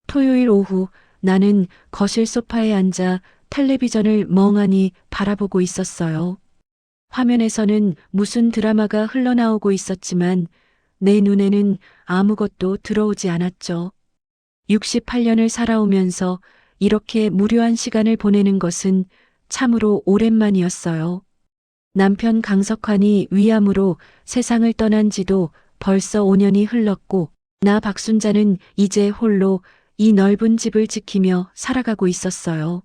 토요일 오후 나는 거실 소파에 앉아 텔레비전을 멍하니 바라보고 있었어요. 화면에서는 무슨 드라마가 흘러나오고 있었지만 내 눈에는 아무것도 들어오지 않았죠. 68년을 살아오면서 이렇게 무료한 시간을 보내는 것은 참으로 오랜만이었어요. 남편 강석환이 위암으로 세상을 떠난 지도 벌써 5년이 흘렀고, 나 박순자는 이제 홀로 이 넓은 집을 지키며 살아가고 있었어요.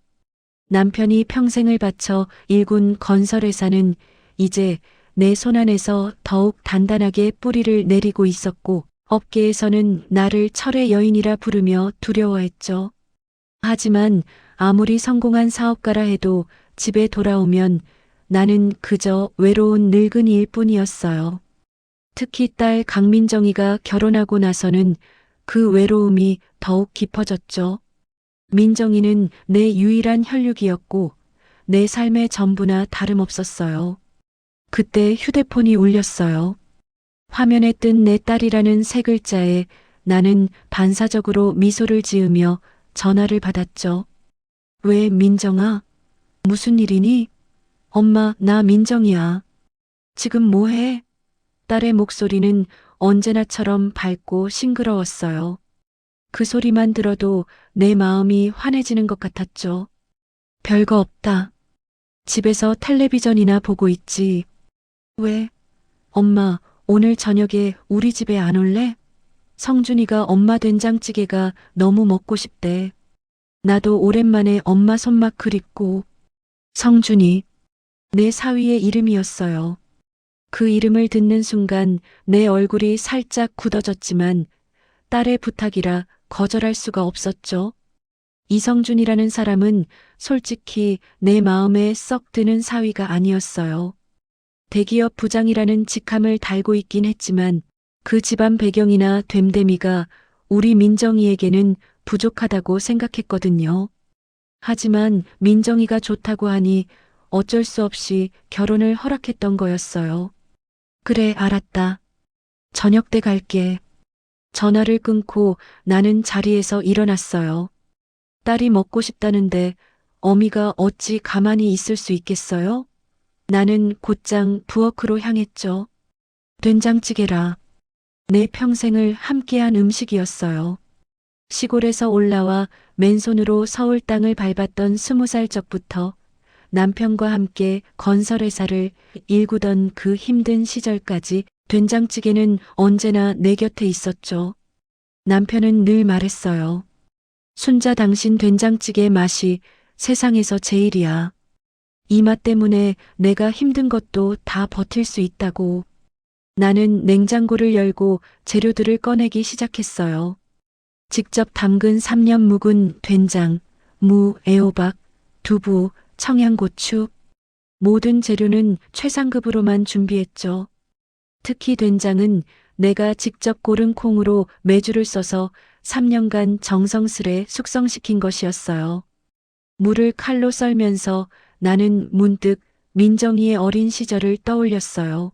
남편이 평생을 바쳐 일군 건설회사는 이제 내 손안에서 더욱 단단하게 뿌리를 내리고 있었고, 업계에서는 나를 철의 여인이라 부르며 두려워했죠. 하지만 아무리 성공한 사업가라 해도 집에 돌아오면 나는 그저 외로운 늙은이일 뿐이었어요. 특히 딸 강민정이가 결혼하고 나서는 그 외로움이 더욱 깊어졌죠. 민정이는 내 유일한 혈육이었고 내 삶의 전부나 다름없었어요. 그때 휴대폰이 울렸어요. 화면에 뜬 내 딸이라는 세 글자에 나는 반사적으로 미소를 지으며 전화를 받았죠. 왜 민정아? 무슨 일이니? 엄마, 나 민정이야. 지금 뭐해? 딸의 목소리는 언제나처럼 밝고 싱그러웠어요. 그 소리만 들어도 내 마음이 환해지는 것 같았죠. 별거 없다. 집에서 텔레비전이나 보고 있지. 왜? 엄마, 오늘 저녁에 우리 집에 안 올래? 성준이가 엄마 된장찌개가 너무 먹고 싶대. 나도 오랜만에 엄마 손맛 그립고. 성준이, 내 사위의 이름이었어요. 그 이름을 듣는 순간 내 얼굴이 살짝 굳어졌지만 딸의 부탁이라 거절할 수가 없었죠. 이성준이라는 사람은 솔직히 내 마음에 썩 드는 사위가 아니었어요. 대기업 부장이라는 직함을 달고 있긴 했지만 그 집안 배경이나 됨됨이가 우리 민정이에게는 부족하다고 생각했거든요. 하지만 민정이가 좋다고 하니 어쩔 수 없이 결혼을 허락했던 거였어요. 그래, 알았다. 저녁 때 갈게. 전화를 끊고 나는 자리에서 일어났어요. 딸이 먹고 싶다는데 어미가 어찌 가만히 있을 수 있겠어요? 나는 곧장 부엌으로 향했죠. 된장찌개라. 내 평생을 함께한 음식이었어요. 시골에서 올라와 맨손으로 서울 땅을 밟았던 20살 적부터 남편과 함께 건설회사를 일구던 그 힘든 시절까지 된장찌개는 언제나 내 곁에 있었죠. 남편은 늘 말했어요. 순자, 당신 된장찌개 맛이 세상에서 제일이야. 이 맛 때문에 내가 힘든 것도 다 버틸 수 있다고. 나는 냉장고를 열고 재료들을 꺼내기 시작했어요. 직접 담근 3년 묵은 된장, 무, 애호박, 두부, 청양고추. 모든 재료는 최상급으로만 준비했죠. 특히 된장은 내가 직접 고른 콩으로 메주를 써서 3년간 정성스레 숙성시킨 것이었어요. 물을 칼로 썰면서 나는 문득 민정이의 어린 시절을 떠올렸어요.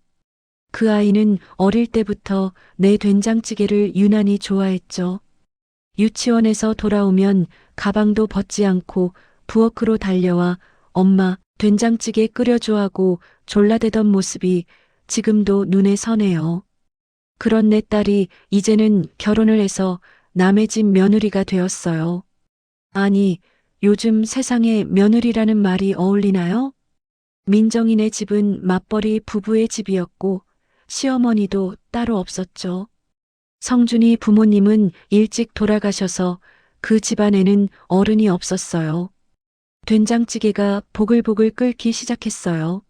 그 아이는 어릴 때부터 내 된장찌개를 유난히 좋아했죠. 유치원에서 돌아오면 가방도 벗지 않고 부엌으로 달려와 엄마 된장찌개 끓여줘 하고 졸라대던 모습이 지금도 눈에 선해요. 그런 내 딸이 이제는 결혼을 해서 남의 집 며느리가 되었어요. 아니, 요즘 세상에 며느리라는 말이 어울리나요? 민정이네 집은 맞벌이 부부의 집이었고 시어머니도 따로 없었죠. 성준이 부모님은 일찍 돌아가셔서 그 집안에는 어른이 없었어요. 된장찌개가 보글보글 끓기 시작했어요.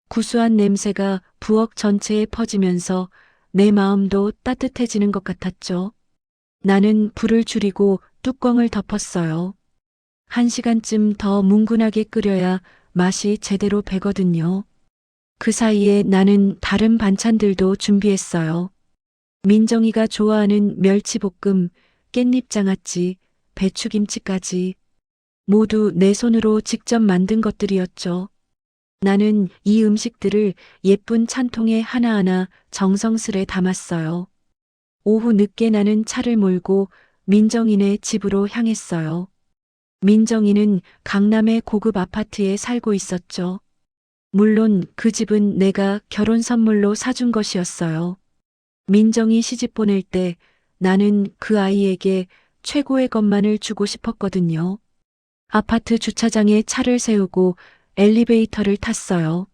구수한 냄새가 부엌 전체에 퍼지면서 내 마음도 따뜻해지는 것 같았죠. 나는 불을 줄이고 뚜껑을 덮었어요. 1시간쯤 더 뭉근하게 끓여야 맛이 제대로 배거든요. 그 사이에 나는 다른 반찬들도 준비했어요. 민정이가 좋아하는 멸치볶음, 깻잎장아찌, 배추김치까지 모두 내 손으로 직접 만든 것들이었죠. 나는 이 음식들을 예쁜 찬통에 하나하나 정성스레 담았어요. 오후 늦게 나는 차를 몰고 민정이네 집으로 향했어요. 민정이는 강남의 고급 아파트에 살고 있었죠. 물론 그 집은 내가 결혼 선물로 사준 것이었어요. 민정이 시집 보낼 때 나는 그 아이에게 최고의 것만을 주고 싶었거든요. 아파트 주차장에 차를 세우고 엘리베이터를 탔어요.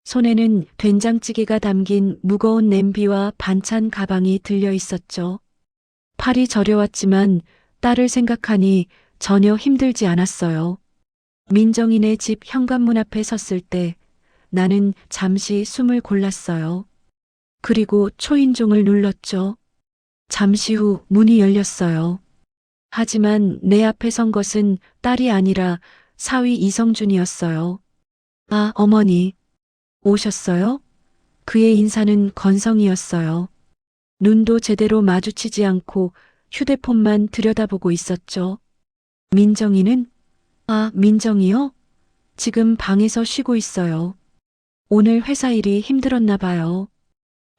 손에는 된장찌개가 담긴 무거운 냄비와 반찬 가방이 들려 있었죠. 팔이 저려왔지만 딸을 생각하니 전혀 힘들지 않았어요. 민정이네 집 현관문 앞에 섰을 때 나는 잠시 숨을 골랐어요. 그리고 초인종을 눌렀죠. 잠시 후 문이 열렸어요. 하지만 내 앞에 선 것은 딸이 아니라 사위 이성준이었어요. 아, 어머니. 오셨어요? 그의 인사는 건성이었어요. 눈도 제대로 마주치지 않고 휴대폰만 들여다보고 있었죠. 민정이는? 아, 민정이요? 지금 방에서 쉬고 있어요. 오늘 회사 일이 힘들었나 봐요.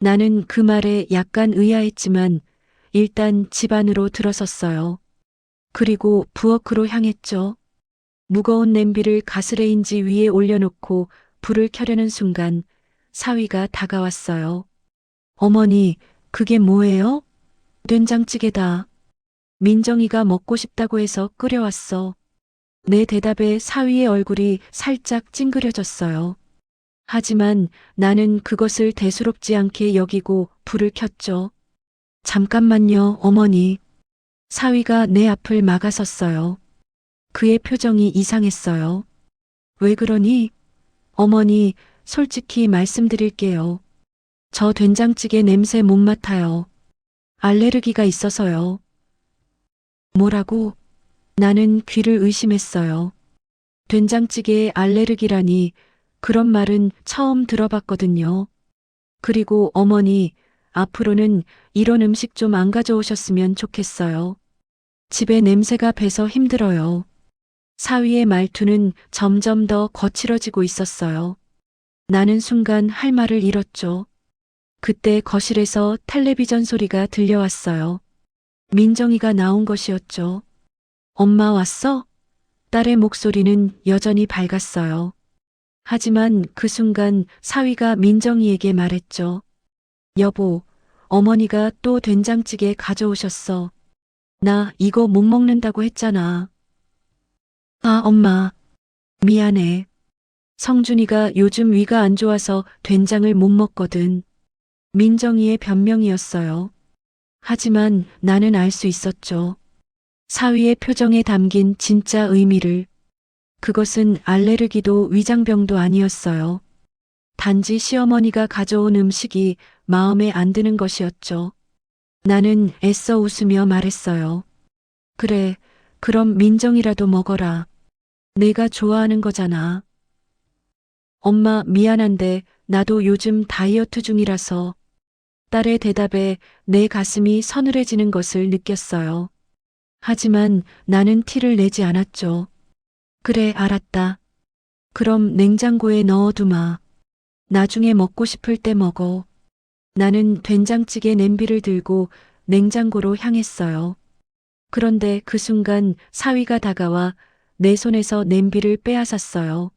나는 그 말에 약간 의아했지만 일단 집 안으로 들어섰어요. 그리고 부엌으로 향했죠. 무거운 냄비를 가스레인지 위에 올려놓고 불을 켜려는 순간 사위가 다가왔어요. 어머니, 그게 뭐예요? 된장찌개다. 민정이가 먹고 싶다고 해서 끓여왔어. 내 대답에 사위의 얼굴이 살짝 찡그려졌어요. 하지만 나는 그것을 대수롭지 않게 여기고 불을 켰죠. 잠깐만요, 어머니. 사위가 내 앞을 막아섰어요. 그의 표정이 이상했어요. 왜 그러니? 어머니, 솔직히 말씀드릴게요. 저 된장찌개 냄새 못 맡아요. 알레르기가 있어서요. 뭐라고? 나는 귀를 의심했어요. 된장찌개에 알레르기라니 그런 말은 처음 들어봤거든요. 그리고 어머니, 앞으로는 이런 음식 좀 안 가져오셨으면 좋겠어요. 집에 냄새가 배서 힘들어요. 사위의 말투는 점점 더 거칠어지고 있었어요. 나는 순간 할 말을 잃었죠. 그때 거실에서 텔레비전 소리가 들려왔어요. 민정이가 나온 것이었죠. 엄마 왔어? 딸의 목소리는 여전히 밝았어요. 하지만 그 순간 사위가 민정이에게 말했죠. 여보, 어머니가 또 된장찌개 가져오셨어. 나 이거 못 먹는다고 했잖아. 아, 엄마. 미안해. 성준이가 요즘 위가 안 좋아서 된장을 못 먹거든. 민정이의 변명이었어요. 하지만 나는 알 수 있었죠. 사위의 표정에 담긴 진짜 의미를. 그것은 알레르기도 위장병도 아니었어요. 단지 시어머니가 가져온 음식이 마음에 안 드는 것이었죠. 나는 애써 웃으며 말했어요. 그래, 그럼 민정이라도 먹어라. 내가 좋아하는 거잖아. 엄마 미안한데 나도 요즘 다이어트 중이라서. 딸의 대답에 내 가슴이 서늘해지는 것을 느꼈어요. 하지만 나는 티를 내지 않았죠. 그래, 알았다. 그럼 냉장고에 넣어두마. 나중에 먹고 싶을 때 먹어. 나는 된장찌개 냄비를 들고 냉장고로 향했어요. 그런데 그 순간 사위가 다가와 내 손에서 냄비를 빼앗았어요.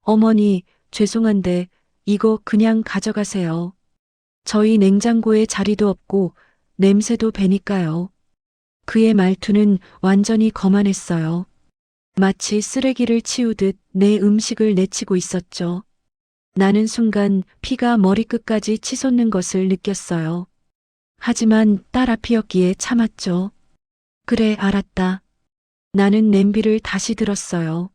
어머니, 죄송한데 이거 그냥 가져가세요. 저희 냉장고에 자리도 없고 냄새도 배니까요. 그의 말투는 완전히 거만했어요. 마치 쓰레기를 치우듯 내 음식을 내치고 있었죠. 나는 순간 피가 머리끝까지 치솟는 것을 느꼈어요. 하지만 딸 앞이었기에 참았죠. 그래, 알았다. 나는 냄비를 다시 들었어요.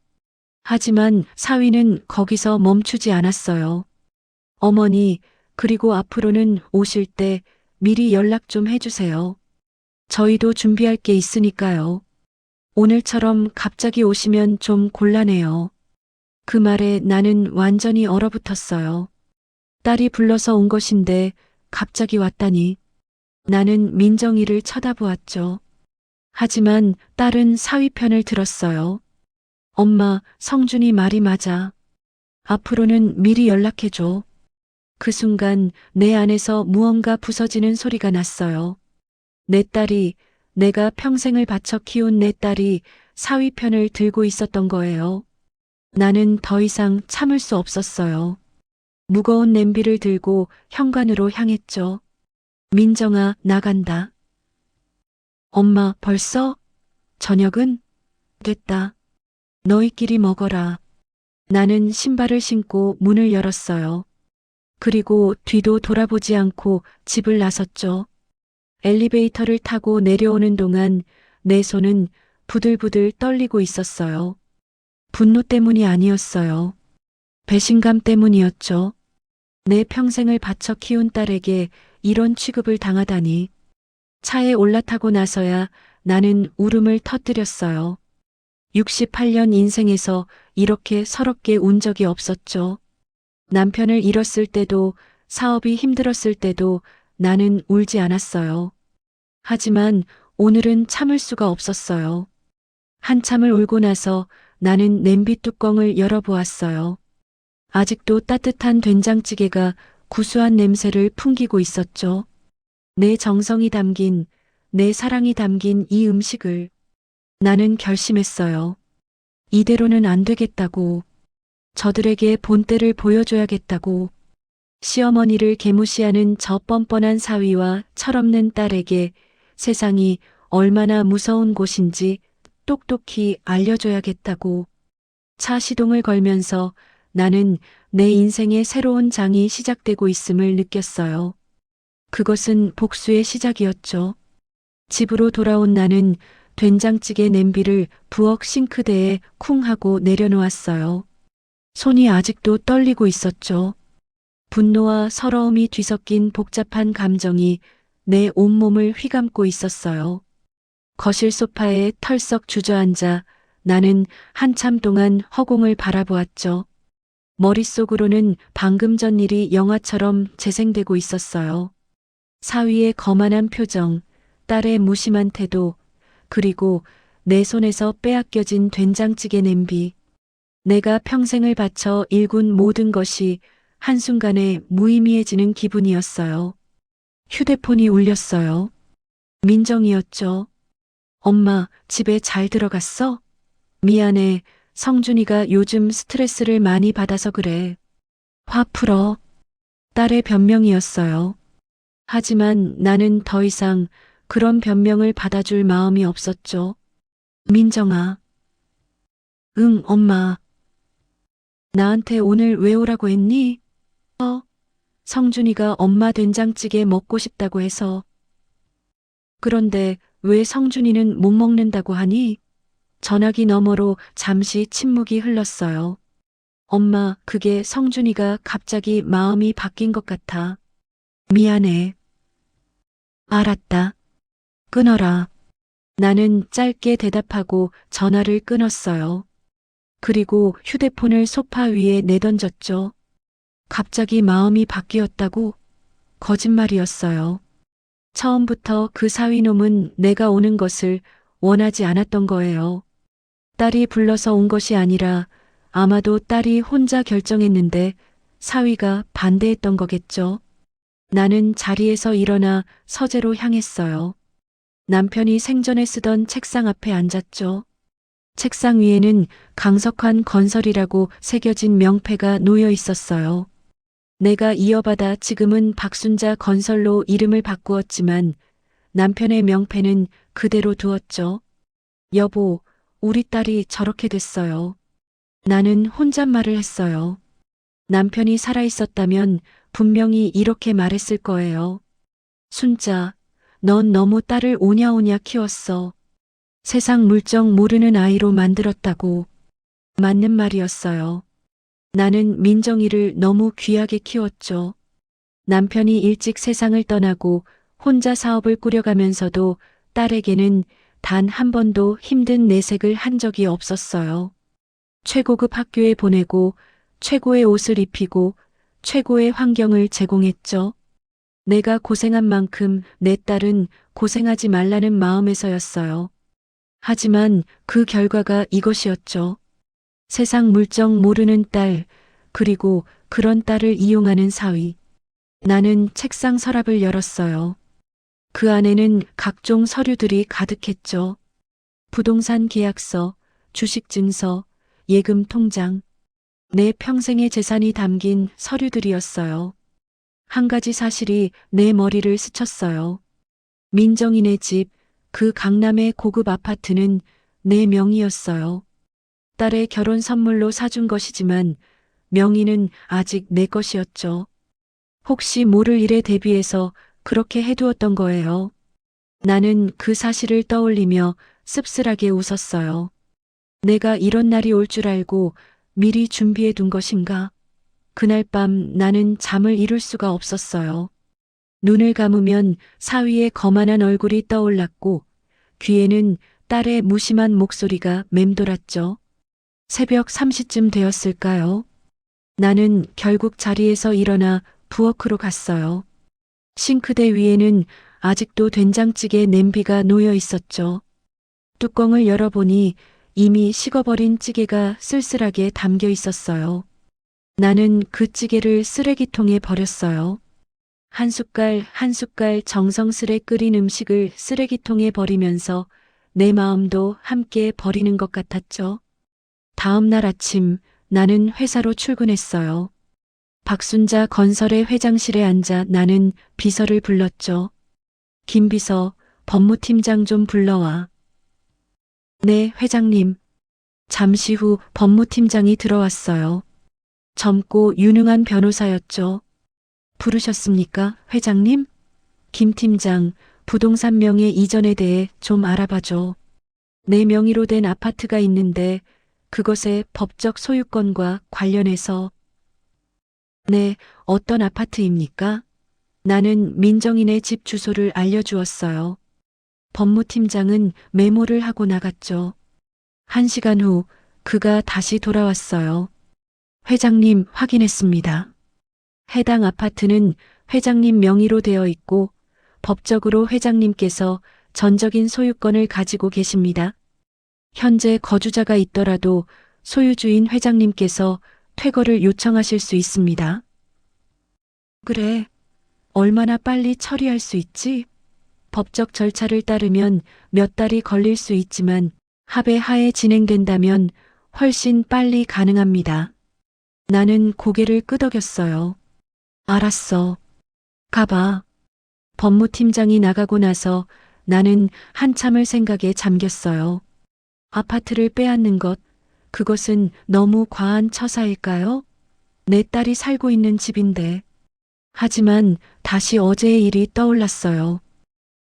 하지만 사위는 거기서 멈추지 않았어요. 어머니, 그리고 앞으로는 오실 때 미리 연락 좀 해주세요. 저희도 준비할 게 있으니까요. 오늘처럼 갑자기 오시면 좀 곤란해요. 그 말에 나는 완전히 얼어붙었어요. 딸이 불러서 온 것인데 갑자기 왔다니. 나는 민정이를 쳐다보았죠. 하지만 딸은 사위 편을 들었어요. 엄마, 성준이 말이 맞아. 앞으로는 미리 연락해줘. 그 순간 내 안에서 무언가 부서지는 소리가 났어요. 내 딸이 내가 평생을 바쳐 키운 내 딸이 사위 편을 들고 있었던 거예요. 나는 더 이상 참을 수 없었어요. 무거운 냄비를 들고 현관으로 향했죠. 민정아, 나간다. 엄마, 벌써? 저녁은? 됐다. 너희끼리 먹어라. 나는 신발을 신고 문을 열었어요. 그리고 뒤도 돌아보지 않고 집을 나섰죠. 엘리베이터를 타고 내려오는 동안 내 손은 부들부들 떨리고 있었어요. 분노 때문이 아니었어요. 배신감 때문이었죠. 내 평생을 바쳐 키운 딸에게 이런 취급을 당하다니. 차에 올라타고 나서야 나는 울음을 터뜨렸어요. 68년 인생에서 이렇게 서럽게 운 적이 없었죠. 남편을 잃었을 때도, 사업이 힘들었을 때도 나는 울지 않았어요. 하지만 오늘은 참을 수가 없었어요. 한참을 울고 나서 나는 냄비 뚜껑을 열어보았어요. 아직도 따뜻한 된장찌개가 구수한 냄새를 풍기고 있었죠. 내 정성이 담긴, 내 사랑이 담긴 이 음식을 나는 결심했어요. 이대로는 안 되겠다고. 저들에게 본때를 보여줘야겠다고. 시어머니를 개무시하는 저 뻔뻔한 사위와 철없는 딸에게 세상이 얼마나 무서운 곳인지 똑똑히 알려줘야겠다고. 차 시동을 걸면서 나는 내 인생의 새로운 장이 시작되고 있음을 느꼈어요. 그것은 복수의 시작이었죠. 집으로 돌아온 나는 된장찌개 냄비를 부엌 싱크대에 쿵 하고 내려놓았어요. 손이 아직도 떨리고 있었죠. 분노와 서러움이 뒤섞인 복잡한 감정이 내 온몸을 휘감고 있었어요. 거실 소파에 털썩 주저앉아 나는 한참 동안 허공을 바라보았죠. 머릿속으로는 방금 전 일이 영화처럼 재생되고 있었어요. 사위의 거만한 표정, 딸의 무심한 태도, 그리고 내 손에서 빼앗겨진 된장찌개 냄비. 내가 평생을 바쳐 일군 모든 것이 한순간에 무의미해지는 기분이었어요. 휴대폰이 울렸어요. 민정이었죠. 엄마, 집에 잘 들어갔어? 미안해. 성준이가 요즘 스트레스를 많이 받아서 그래. 화 풀어. 딸의 변명이었어요. 하지만 나는 더 이상 그런 변명을 받아줄 마음이 없었죠. 민정아. 응, 엄마. 나한테 오늘 왜 오라고 했니? 성준이가 엄마 된장찌개 먹고 싶다고 해서. 그런데 왜 성준이는 못 먹는다고 하니? 전화기 너머로 잠시 침묵이 흘렀어요. 엄마, 그게 성준이가 갑자기 마음이 바뀐 것 같아. 미안해. 알았다. 끊어라. 나는 짧게 대답하고 전화를 끊었어요. 그리고 휴대폰을 소파 위에 내던졌죠. 갑자기 마음이 바뀌었다고? 거짓말이었어요. 처음부터 그 사위놈은 내가 오는 것을 원하지 않았던 거예요. 딸이 불러서 온 것이 아니라 아마도 딸이 혼자 결정했는데 사위가 반대했던 거겠죠. 나는 자리에서 일어나 서재로 향했어요. 남편이 생전에 쓰던 책상 앞에 앉았죠. 책상 위에는 강석환 건설이라고 새겨진 명패가 놓여 있었어요. 내가 이어받아 지금은 박순자 건설로 이름을 바꾸었지만 남편의 명패는 그대로 두었죠. 여보, 우리 딸이 저렇게 됐어요. 나는 혼잣말을 했어요. 남편이 살아있었다면 분명히 이렇게 말했을 거예요. 순자, 넌 너무 딸을 오냐오냐 키웠어. 세상 물정 모르는 아이로 만들었다고. 맞는 말이었어요. 나는 민정이를 너무 귀하게 키웠죠. 남편이 일찍 세상을 떠나고 혼자 사업을 꾸려가면서도 딸에게는 단 한 번도 힘든 내색을 한 적이 없었어요. 최고급 학교에 보내고 최고의 옷을 입히고 최고의 환경을 제공했죠. 내가 고생한 만큼 내 딸은 고생하지 말라는 마음에서였어요. 하지만 그 결과가 이것이었죠. 세상 물정 모르는 딸, 그리고 그런 딸을 이용하는 사위. 나는 책상 서랍을 열었어요. 그 안에는 각종 서류들이 가득했죠. 부동산 계약서, 주식 증서, 예금 통장, 내 평생의 재산이 담긴 서류들이었어요. 한 가지 사실이 내 머리를 스쳤어요. 민정이네 집, 그 강남의 고급 아파트는 내 명의였어요. 딸의 결혼 선물로 사준 것이지만 명의는 아직 내 것이었죠. 혹시 모를 일에 대비해서 그렇게 해두었던 거예요. 나는 그 사실을 떠올리며 씁쓸하게 웃었어요. 내가 이런 날이 올 줄 알고 미리 준비해 둔 것인가? 그날 밤 나는 잠을 이룰 수가 없었어요. 눈을 감으면 사위의 거만한 얼굴이 떠올랐고 귀에는 딸의 무심한 목소리가 맴돌았죠. 새벽 3시쯤 되었을까요? 나는 결국 자리에서 일어나 부엌으로 갔어요. 싱크대 위에는 아직도 된장찌개 냄비가 놓여 있었죠. 뚜껑을 열어보니 이미 식어버린 찌개가 쓸쓸하게 담겨 있었어요. 나는 그 찌개를 쓰레기통에 버렸어요. 한 숟갈 한 숟갈 정성스레 끓인 음식을 쓰레기통에 버리면서 내 마음도 함께 버리는 것 같았죠. 다음 날 아침 나는 회사로 출근했어요. 박순자 건설의 회장실에 앉아 나는 비서를 불렀죠. 김 비서, 법무팀장 좀 불러와. 네, 회장님. 잠시 후 법무팀장이 들어왔어요. 젊고 유능한 변호사였죠. 부르셨습니까, 회장님? 김 팀장, 부동산 명의 이전에 대해 좀 알아봐줘. 내 명의로 된 아파트가 있는데 그것의 법적 소유권과 관련해서. 네, 어떤 아파트입니까? 나는 민정인의 집 주소를 알려주었어요. 법무팀장은 메모를 하고 나갔죠. 1시간 후 그가 다시 돌아왔어요. 회장님 확인했습니다. 해당 아파트는 회장님 명의로 되어 있고 법적으로 회장님께서 전적인 소유권을 가지고 계십니다. 현재 거주자가 있더라도 소유주인 회장님께서 퇴거를 요청하실 수 있습니다. 그래, 얼마나 빨리 처리할 수 있지? 법적 절차를 따르면 몇 달이 걸릴 수 있지만 합의 하에 진행된다면 훨씬 빨리 가능합니다. 나는 고개를 끄덕였어요. 알았어. 가봐. 법무팀장이 나가고 나서 나는 한참을 생각에 잠겼어요. 아파트를 빼앗는 것, 그것은 너무 과한 처사일까요? 내 딸이 살고 있는 집인데. 하지만 다시 어제의 일이 떠올랐어요.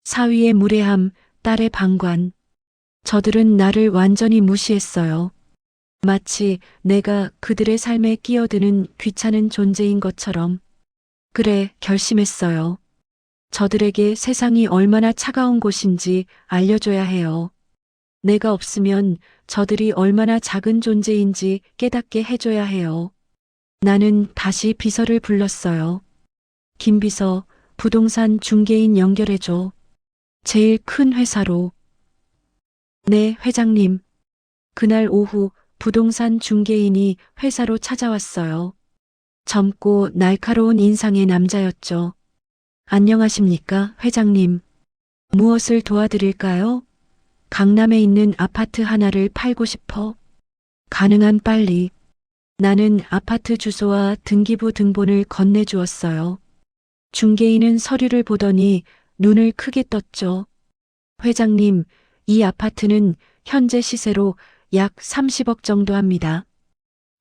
사위의 무례함, 딸의 방관. 저들은 나를 완전히 무시했어요. 마치 내가 그들의 삶에 끼어드는 귀찮은 존재인 것처럼. 그래, 결심했어요. 저들에게 세상이 얼마나 차가운 곳인지 알려줘야 해요. 내가 없으면 저들이 얼마나 작은 존재인지 깨닫게 해줘야 해요. 나는 다시 비서를 불렀어요. 김 비서, 부동산 중개인 연결해줘. 제일 큰 회사로. 네, 회장님. 그날 오후 부동산 중개인이 회사로 찾아왔어요. 젊고 날카로운 인상의 남자였죠. 안녕하십니까, 회장님. 무엇을 도와드릴까요? 강남에 있는 아파트 하나를 팔고 싶어. 가능한 빨리. 나는 아파트 주소와 등기부 등본을 건네주었어요. 중개인은 서류를 보더니 눈을 크게 떴죠. 회장님, 이 아파트는 현재 시세로 약 30억 정도 합니다.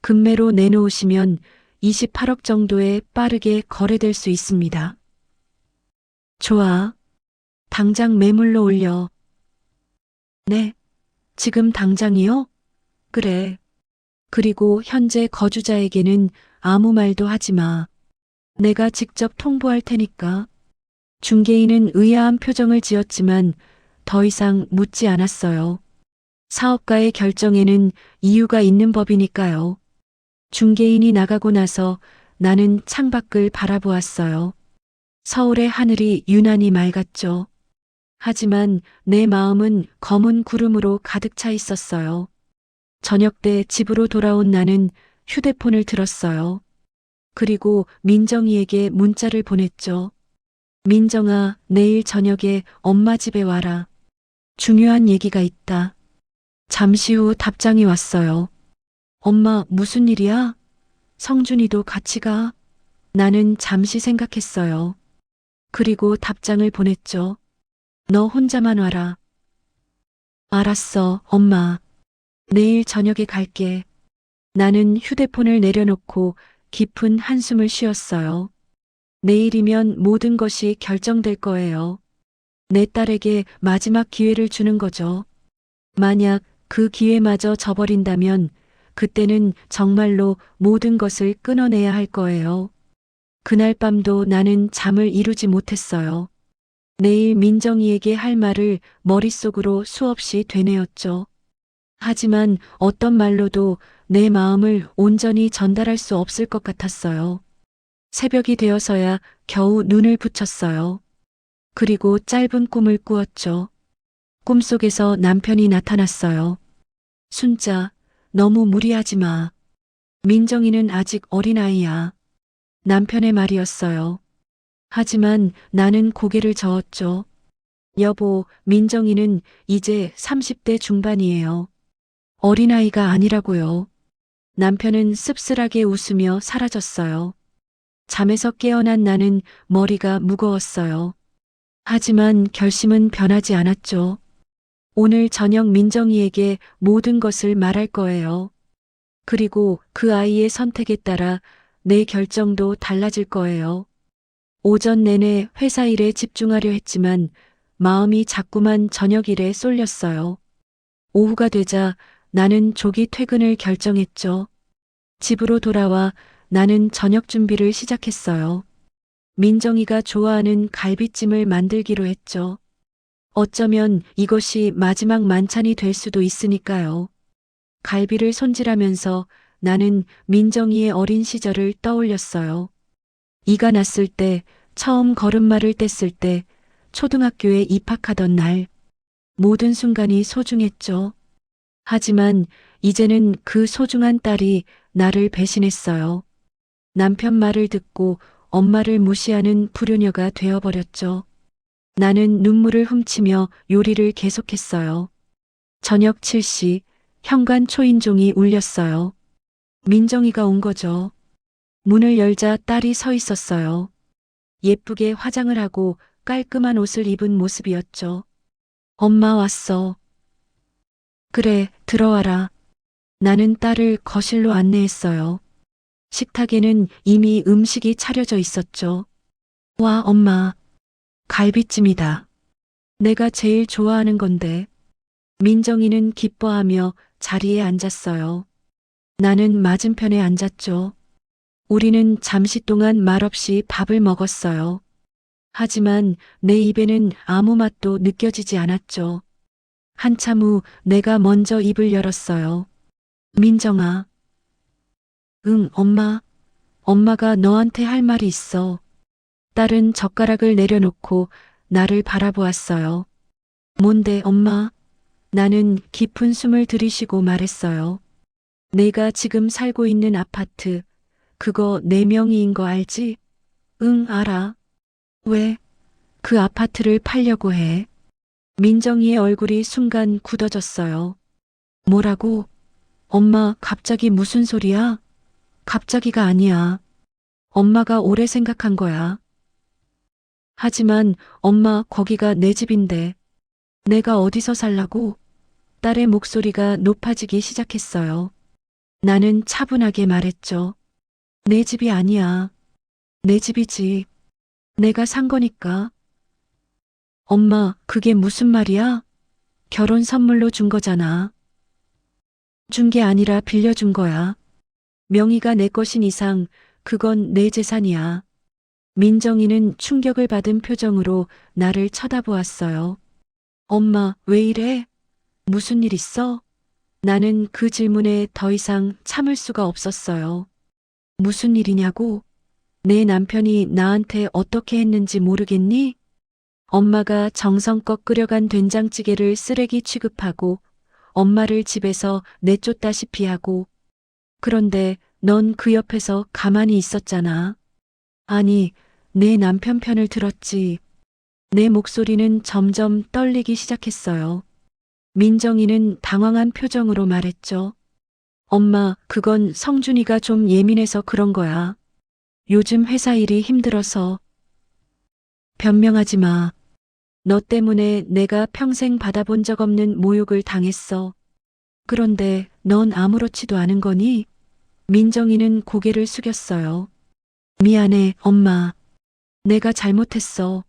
금매로 내놓으시면 28억 정도에 빠르게 거래될 수 있습니다. 좋아. 당장 매물로 올려. 네. 지금 당장이요? 그래. 그리고 현재 거주자에게는 아무 말도 하지 마. 내가 직접 통보할 테니까. 중개인은 의아한 표정을 지었지만 더 이상 묻지 않았어요. 사업가의 결정에는 이유가 있는 법이니까요. 중개인이 나가고 나서 나는 창밖을 바라보았어요. 서울의 하늘이 유난히 맑았죠. 하지만 내 마음은 검은 구름으로 가득 차 있었어요. 저녁 때 집으로 돌아온 나는 휴대폰을 들었어요. 그리고 민정이에게 문자를 보냈죠. 민정아, 내일 저녁에 엄마 집에 와라. 중요한 얘기가 있다. 잠시 후 답장이 왔어요. 엄마, 무슨 일이야? 성준이도 같이 가. 나는 잠시 생각했어요. 그리고 답장을 보냈죠. 너 혼자만 와라. 알았어, 엄마. 내일 저녁에 갈게. 나는 휴대폰을 내려놓고 깊은 한숨을 쉬었어요. 내일이면 모든 것이 결정될 거예요. 내 딸에게 마지막 기회를 주는 거죠. 만약 그 기회마저 저버린다면 그때는 정말로 모든 것을 끊어내야 할 거예요. 그날 밤도 나는 잠을 이루지 못했어요. 내일 민정이에게 할 말을 머릿속으로 수없이 되뇌었죠. 하지만 어떤 말로도 내 마음을 온전히 전달할 수 없을 것 같았어요. 새벽이 되어서야 겨우 눈을 붙였어요. 그리고 짧은 꿈을 꾸었죠. 꿈속에서 남편이 나타났어요. 순자, 너무 무리하지 마. 민정이는 아직 어린아이야. 남편의 말이었어요. 하지만 나는 고개를 저었죠. 여보, 민정이는 이제 30대 중반이에요. 어린아이가 아니라고요. 남편은 씁쓸하게 웃으며 사라졌어요. 잠에서 깨어난 나는 머리가 무거웠어요. 하지만 결심은 변하지 않았죠. 오늘 저녁 민정이에게 모든 것을 말할 거예요. 그리고 그 아이의 선택에 따라 내 결정도 달라질 거예요. 오전 내내 회사 일에 집중하려 했지만 마음이 자꾸만 저녁 일에 쏠렸어요. 오후가 되자 나는 조기 퇴근을 결정했죠. 집으로 돌아와 나는 저녁 준비를 시작했어요. 민정이가 좋아하는 갈비찜을 만들기로 했죠. 어쩌면 이것이 마지막 만찬이 될 수도 있으니까요. 갈비를 손질하면서 나는 민정이의 어린 시절을 떠올렸어요. 이가 났을 때, 처음 걸음마를 뗐을 때, 초등학교에 입학하던 날, 모든 순간이 소중했죠. 하지만 이제는 그 소중한 딸이 나를 배신했어요. 남편 말을 듣고 엄마를 무시하는 불효녀가 되어버렸죠. 나는 눈물을 훔치며 요리를 계속했어요. 저녁 7시 현관 초인종이 울렸어요. 민정이가 온 거죠. 문을 열자 딸이 서 있었어요. 예쁘게 화장을 하고 깔끔한 옷을 입은 모습이었죠. 엄마 왔어. 그래, 들어와라. 나는 딸을 거실로 안내했어요. 식탁에는 이미 음식이 차려져 있었죠. 와, 엄마. 갈비찜이다. 내가 제일 좋아하는 건데. 민정이는 기뻐하며 자리에 앉았어요. 나는 맞은편에 앉았죠. 우리는 잠시 동안 말없이 밥을 먹었어요. 하지만 내 입에는 아무 맛도 느껴지지 않았죠. 한참 후 내가 먼저 입을 열었어요. 민정아. 응, 엄마. 엄마가 너한테 할 말이 있어. 딸은 젓가락을 내려놓고 나를 바라보았어요. 뭔데, 엄마? 나는 깊은 숨을 들이쉬고 말했어요. 내가 지금 살고 있는 아파트, 그거 내 명의인 거 알지? 응, 알아. 왜? 그 아파트를 팔려고 해. 민정이의 얼굴이 순간 굳어졌어요. 뭐라고? 엄마, 갑자기 무슨 소리야? 갑자기가 아니야. 엄마가 오래 생각한 거야. 하지만 엄마, 거기가 내 집인데. 내가 어디서 살라고? 딸의 목소리가 높아지기 시작했어요. 나는 차분하게 말했죠. 내 집이 아니야. 내 집이지. 내가 산 거니까. 엄마, 그게 무슨 말이야? 결혼 선물로 준 거잖아. 준 게 아니라 빌려준 거야. 명의가 내 것인 이상 그건 내 재산이야. 민정이는 충격을 받은 표정으로 나를 쳐다보았어요. 엄마, 왜 이래? 무슨 일 있어? 나는 그 질문에 더 이상 참을 수가 없었어요. 무슨 일이냐고? 내 남편이 나한테 어떻게 했는지 모르겠니? 엄마가 정성껏 끓여간 된장찌개를 쓰레기 취급하고 엄마를 집에서 내쫓다시피 하고 그런데 넌 그 옆에서 가만히 있었잖아. 아니, 내 남편 편을 들었지. 내 목소리는 점점 떨리기 시작했어요. 민정이는 당황한 표정으로 말했죠. 엄마, 그건 성준이가 좀 예민해서 그런 거야. 요즘 회사 일이 힘들어서. 변명하지 마. 너 때문에 내가 평생 받아본 적 없는 모욕을 당했어. 그런데 넌 아무렇지도 않은 거니? 민정이는 고개를 숙였어요. 미안해, 엄마. 내가 잘못했어.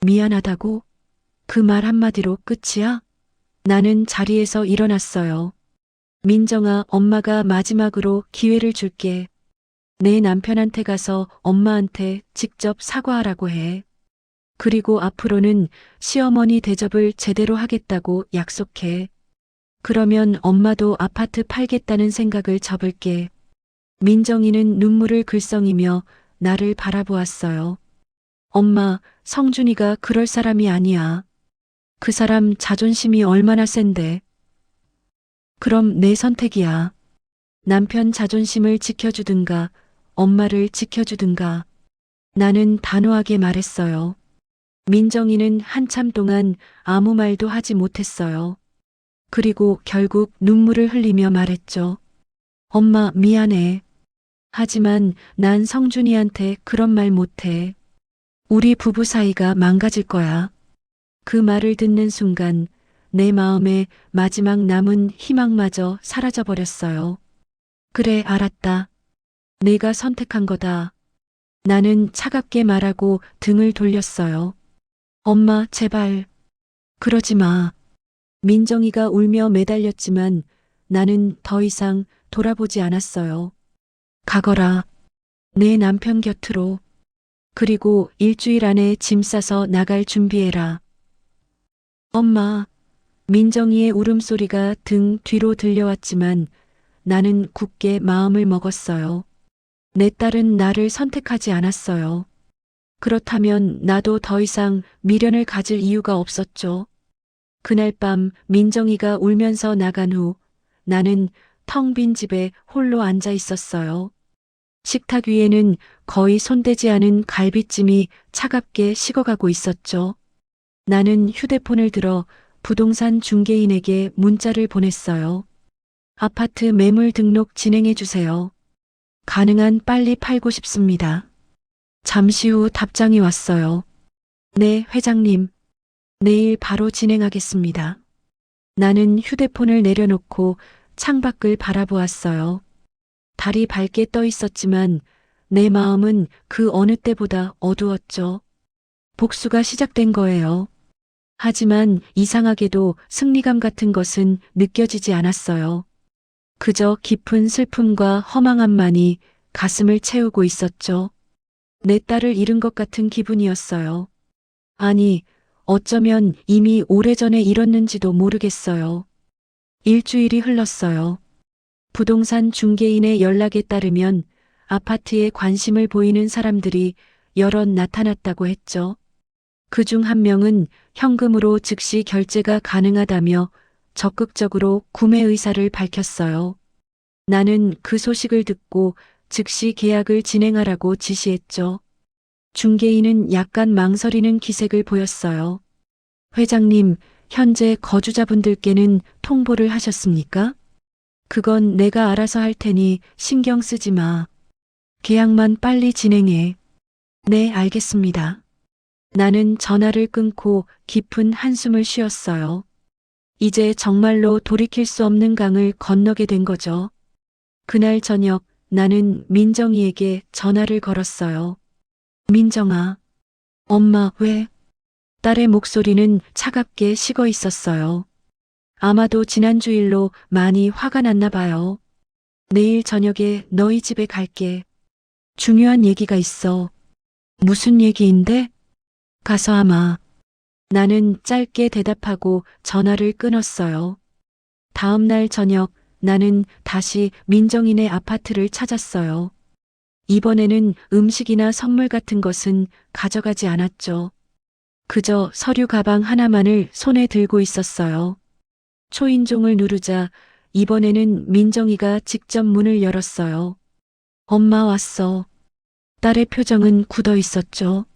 미안하다고? 그 말 한마디로 끝이야? 나는 자리에서 일어났어요. 민정아, 엄마가 마지막으로 기회를 줄게. 내 남편한테 가서 엄마한테 직접 사과하라고 해. 그리고 앞으로는 시어머니 대접을 제대로 하겠다고 약속해. 그러면 엄마도 아파트 팔겠다는 생각을 접을게. 민정이는 눈물을 글썽이며 나를 바라보았어요. 엄마, 성준이가 그럴 사람이 아니야. 그 사람 자존심이 얼마나 센데. 그럼 내 선택이야. 남편 자존심을 지켜주든가, 엄마를 지켜주든가. 나는 단호하게 말했어요. 민정이는 한참 동안 아무 말도 하지 못했어요. 그리고 결국 눈물을 흘리며 말했죠. 엄마, 미안해. 하지만 난 성준이한테 그런 말 못해. 우리 부부 사이가 망가질 거야. 그 말을 듣는 순간 내 마음에 마지막 남은 희망마저 사라져버렸어요. 그래, 알았다. 내가 선택한 거다. 나는 차갑게 말하고 등을 돌렸어요. 엄마, 제발. 그러지 마. 민정이가 울며 매달렸지만 나는 더 이상 돌아보지 않았어요. 가거라. 내 남편 곁으로. 그리고 일주일 안에 짐 싸서 나갈 준비해라. 엄마. 민정이의 울음소리가 등 뒤로 들려왔지만 나는 굳게 마음을 먹었어요. 내 딸은 나를 선택하지 않았어요. 그렇다면 나도 더 이상 미련을 가질 이유가 없었죠. 그날 밤 민정이가 울면서 나간 후 나는 텅 빈 집에 홀로 앉아 있었어요. 식탁 위에는 거의 손대지 않은 갈비찜이 차갑게 식어가고 있었죠. 나는 휴대폰을 들어 부동산 중개인에게 문자를 보냈어요. 아파트 매물 등록 진행해 주세요. 가능한 빨리 팔고 싶습니다. 잠시 후 답장이 왔어요. 네, 회장님. 내일 바로 진행하겠습니다. 나는 휴대폰을 내려놓고 창밖을 바라보았어요. 달이 밝게 떠 있었지만 내 마음은 그 어느 때보다 어두웠죠. 복수가 시작된 거예요. 하지만 이상하게도 승리감 같은 것은 느껴지지 않았어요. 그저 깊은 슬픔과 허망함만이 가슴을 채우고 있었죠. 내 딸을 잃은 것 같은 기분이었어요. 아니, 어쩌면 이미 오래전에 잃었는지도 모르겠어요. 일주일이 흘렀어요. 부동산 중개인의 연락에 따르면 아파트에 관심을 보이는 사람들이 여럿 나타났다고 했죠. 그중 한 명은 현금으로 즉시 결제가 가능하다며 적극적으로 구매 의사를 밝혔어요. 나는 그 소식을 듣고 즉시 계약을 진행하라고 지시했죠. 중개인은 약간 망설이는 기색을 보였어요. 회장님, 현재 거주자분들께는 통보를 하셨습니까? 그건 내가 알아서 할 테니 신경 쓰지 마. 계약만 빨리 진행해. 네, 알겠습니다. 나는 전화를 끊고 깊은 한숨을 쉬었어요. 이제 정말로 돌이킬 수 없는 강을 건너게 된 거죠. 그날 저녁 나는 민정이에게 전화를 걸었어요. 민정아. 엄마, 왜? 딸의 목소리는 차갑게 식어 있었어요. 아마도 지난주 일로 많이 화가 났나 봐요. 내일 저녁에 너희 집에 갈게. 중요한 얘기가 있어. 무슨 얘기인데? 가서 아마. 나는 짧게 대답하고 전화를 끊었어요. 다음 날 저녁 나는 다시 민정이네 아파트를 찾았어요. 이번에는 음식이나 선물 같은 것은 가져가지 않았죠. 그저 서류 가방 하나만을 손에 들고 있었어요. 초인종을 누르자 이번에는 민정이가 직접 문을 열었어요. 엄마 왔어. 딸의 표정은 굳어 있었죠.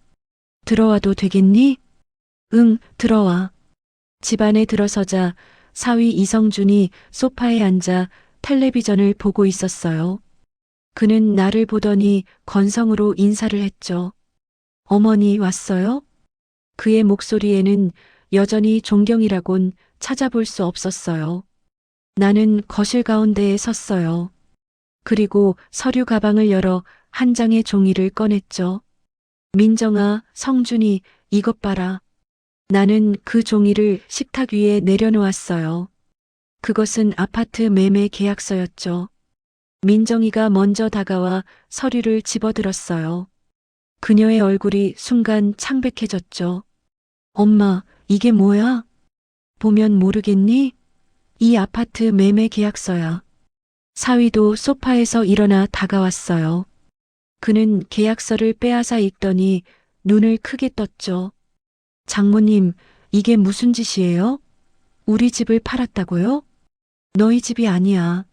들어와도 되겠니? 응, 들어와. 집 안에 들어서자 사위 이성준이 소파에 앉아 텔레비전을 보고 있었어요. 그는 나를 보더니 건성으로 인사를 했죠. 어머니 왔어요? 그의 목소리에는 여전히 존경이라곤 찾아볼 수 없었어요. 나는 거실 가운데에 섰어요. 그리고 서류 가방을 열어 한 장의 종이를 꺼냈죠. 민정아, 성준이, 이것 봐라. 나는 그 종이를 식탁 위에 내려놓았어요. 그것은 아파트 매매 계약서였죠. 민정이가 먼저 다가와 서류를 집어들었어요. 그녀의 얼굴이 순간 창백해졌죠. 엄마, 이게 뭐야? 보면 모르겠니? 이 아파트 매매 계약서야. 사위도 소파에서 일어나 다가왔어요. 그는 계약서를 빼앗아 읽더니 눈을 크게 떴죠. 장모님, 이게 무슨 짓이에요? 우리 집을 팔았다고요? 너희 집이 아니야.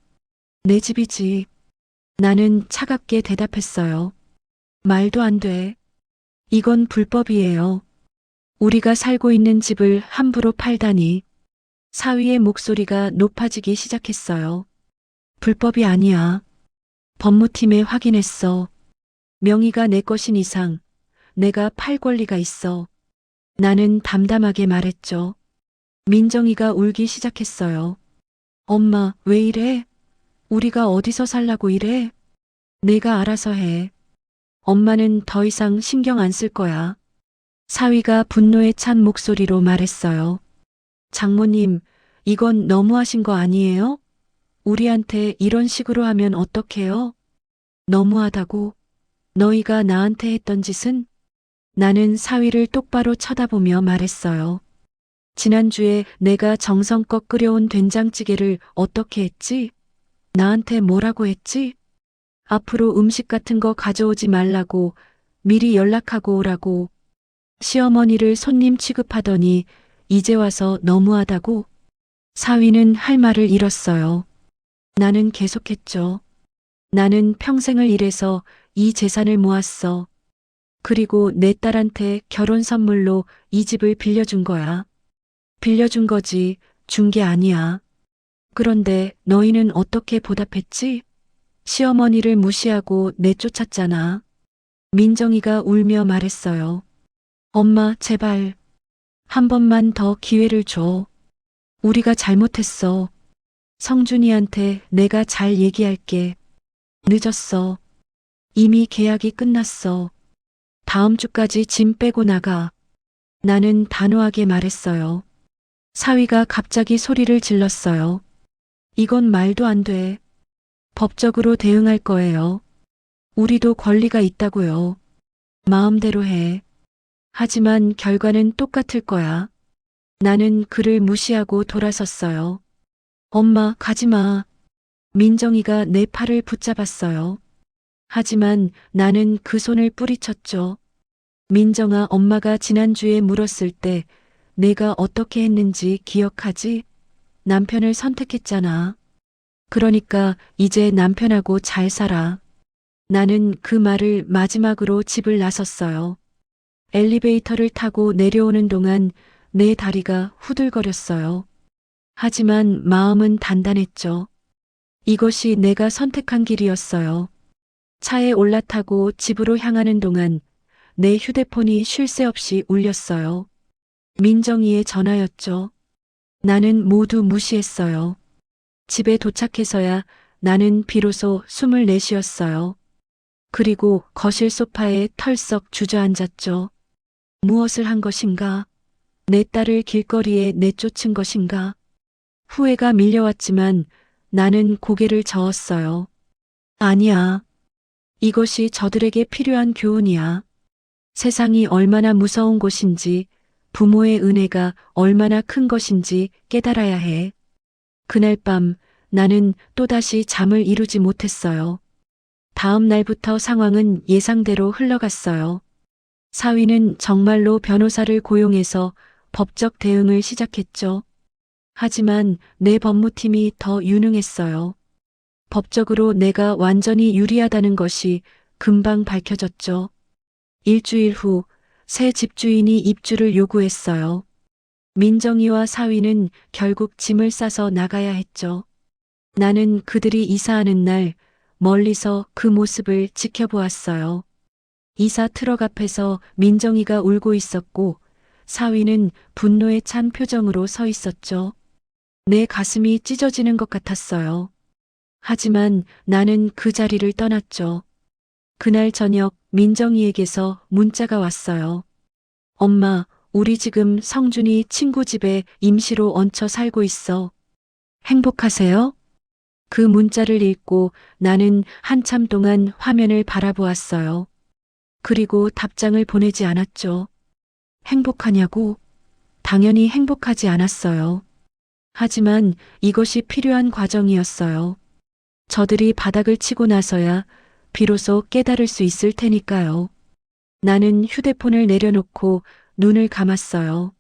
내 집이지. 나는 차갑게 대답했어요. 말도 안 돼. 이건 불법이에요. 우리가 살고 있는 집을 함부로 팔다니. 사위의 목소리가 높아지기 시작했어요. 불법이 아니야. 법무팀에 확인했어. 명의가 내 것인 이상 내가 팔 권리가 있어. 나는 담담하게 말했죠. 민정이가 울기 시작했어요. 엄마, 왜 이래? 우리가 어디서 살라고 이래? 내가 알아서 해. 엄마는 더 이상 신경 안 쓸 거야. 사위가 분노에 찬 목소리로 말했어요. 장모님, 이건 너무하신 거 아니에요? 우리한테 이런 식으로 하면 어떡해요? 너무하다고? 너희가 나한테 했던 짓은? 나는 사위를 똑바로 쳐다보며 말했어요. 지난주에 내가 정성껏 끓여온 된장찌개를 어떻게 했지? 나한테 뭐라고 했지? 앞으로 음식 같은 거 가져오지 말라고 미리 연락하고 오라고. 시어머니를 손님 취급하더니 이제 와서 너무하다고. 사위는 할 말을 잃었어요. 나는 계속했죠. 나는 평생을 일해서 이 재산을 모았어. 그리고 내 딸한테 결혼 선물로 이 집을 빌려준 거야. 빌려준 거지, 준 게 아니야. 그런데 너희는 어떻게 보답했지? 시어머니를 무시하고 내쫓았잖아. 민정이가 울며 말했어요. 엄마, 제발. 한 번만 더 기회를 줘. 우리가 잘못했어. 성준이한테 내가 잘 얘기할게. 늦었어. 이미 계약이 끝났어. 다음 주까지 짐 빼고 나가. 나는 단호하게 말했어요. 사위가 갑자기 소리를 질렀어요. 이건 말도 안 돼. 법적으로 대응할 거예요. 우리도 권리가 있다고요. 마음대로 해. 하지만 결과는 똑같을 거야. 나는 그를 무시하고 돌아섰어요. 엄마, 가지 마. 민정이가 내 팔을 붙잡았어요. 하지만 나는 그 손을 뿌리쳤죠. 민정아, 엄마가 지난주에 물었을 때 내가 어떻게 했는지 기억하지? 남편을 선택했잖아. 그러니까 이제 남편하고 잘 살아. 나는 그 말을 마지막으로 집을 나섰어요. 엘리베이터를 타고 내려오는 동안 내 다리가 후들거렸어요. 하지만 마음은 단단했죠. 이것이 내가 선택한 길이었어요. 차에 올라타고 집으로 향하는 동안 내 휴대폰이 쉴 새 없이 울렸어요. 민정이의 전화였죠. 나는 모두 무시했어요. 집에 도착해서야 나는 비로소 숨을 내쉬었어요. 그리고 거실 소파에 털썩 주저앉았죠. 무엇을 한 것인가? 내 딸을 길거리에 내쫓은 것인가? 후회가 밀려왔지만 나는 고개를 저었어요. 아니야. 이것이 저들에게 필요한 교훈이야. 세상이 얼마나 무서운 곳인지, 부모의 은혜가 얼마나 큰 것인지 깨달아야 해. 그날 밤 나는 또다시 잠을 이루지 못했어요. 다음 날부터 상황은 예상대로 흘러갔어요. 사위는 정말로 변호사를 고용해서 법적 대응을 시작했죠. 하지만 내 법무팀이 더 유능했어요. 법적으로 내가 완전히 유리하다는 것이 금방 밝혀졌죠. 일주일 후 새 집주인이 입주를 요구했어요. 민정이와 사위는 결국 짐을 싸서 나가야 했죠. 나는 그들이 이사하는 날 멀리서 그 모습을 지켜보았어요. 이사 트럭 앞에서 민정이가 울고 있었고 사위는 분노에 찬 표정으로 서 있었죠. 내 가슴이 찢어지는 것 같았어요. 하지만 나는 그 자리를 떠났죠. 그날 저녁 민정이에게서 문자가 왔어요. 엄마, 우리 지금 성준이 친구 집에 임시로 얹혀 살고 있어. 행복하세요? 그 문자를 읽고 나는 한참 동안 화면을 바라보았어요. 그리고 답장을 보내지 않았죠. 행복하냐고? 당연히 행복하지 않았어요. 하지만 이것이 필요한 과정이었어요. 저들이 바닥을 치고 나서야 비로소 깨달을 수 있을 테니까요. 나는 휴대폰을 내려놓고 눈을 감았어요.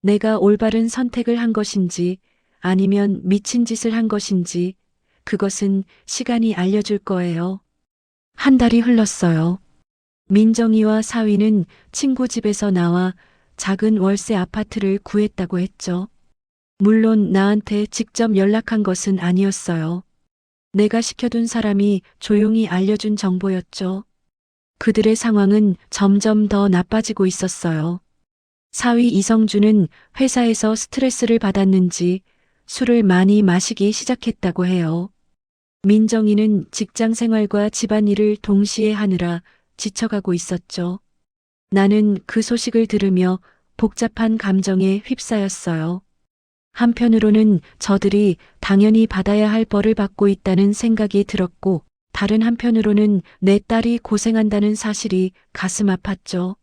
내가 올바른 선택을 한 것인지 아니면 미친 짓을 한 것인지 그것은 시간이 알려줄 거예요. 한 달이 흘렀어요. 민정이와 사위는 친구 집에서 나와 작은 월세 아파트를 구했다고 했죠. 물론 나한테 직접 연락한 것은 아니었어요. 내가 시켜둔 사람이 조용히 알려준 정보였죠. 그들의 상황은 점점 더 나빠지고 있었어요. 사위 이성준은 회사에서 스트레스를 받았는지 술을 많이 마시기 시작했다고 해요. 민정이는 직장 생활과 집안일을 동시에 하느라 지쳐가고 있었죠. 나는 그 소식을 들으며 복잡한 감정에 휩싸였어요. 한편으로는 저들이 당연히 받아야 할 벌을 받고 있다는 생각이 들었고, 다른 한편으로는 내 딸이 고생한다는 사실이 가슴 아팠죠.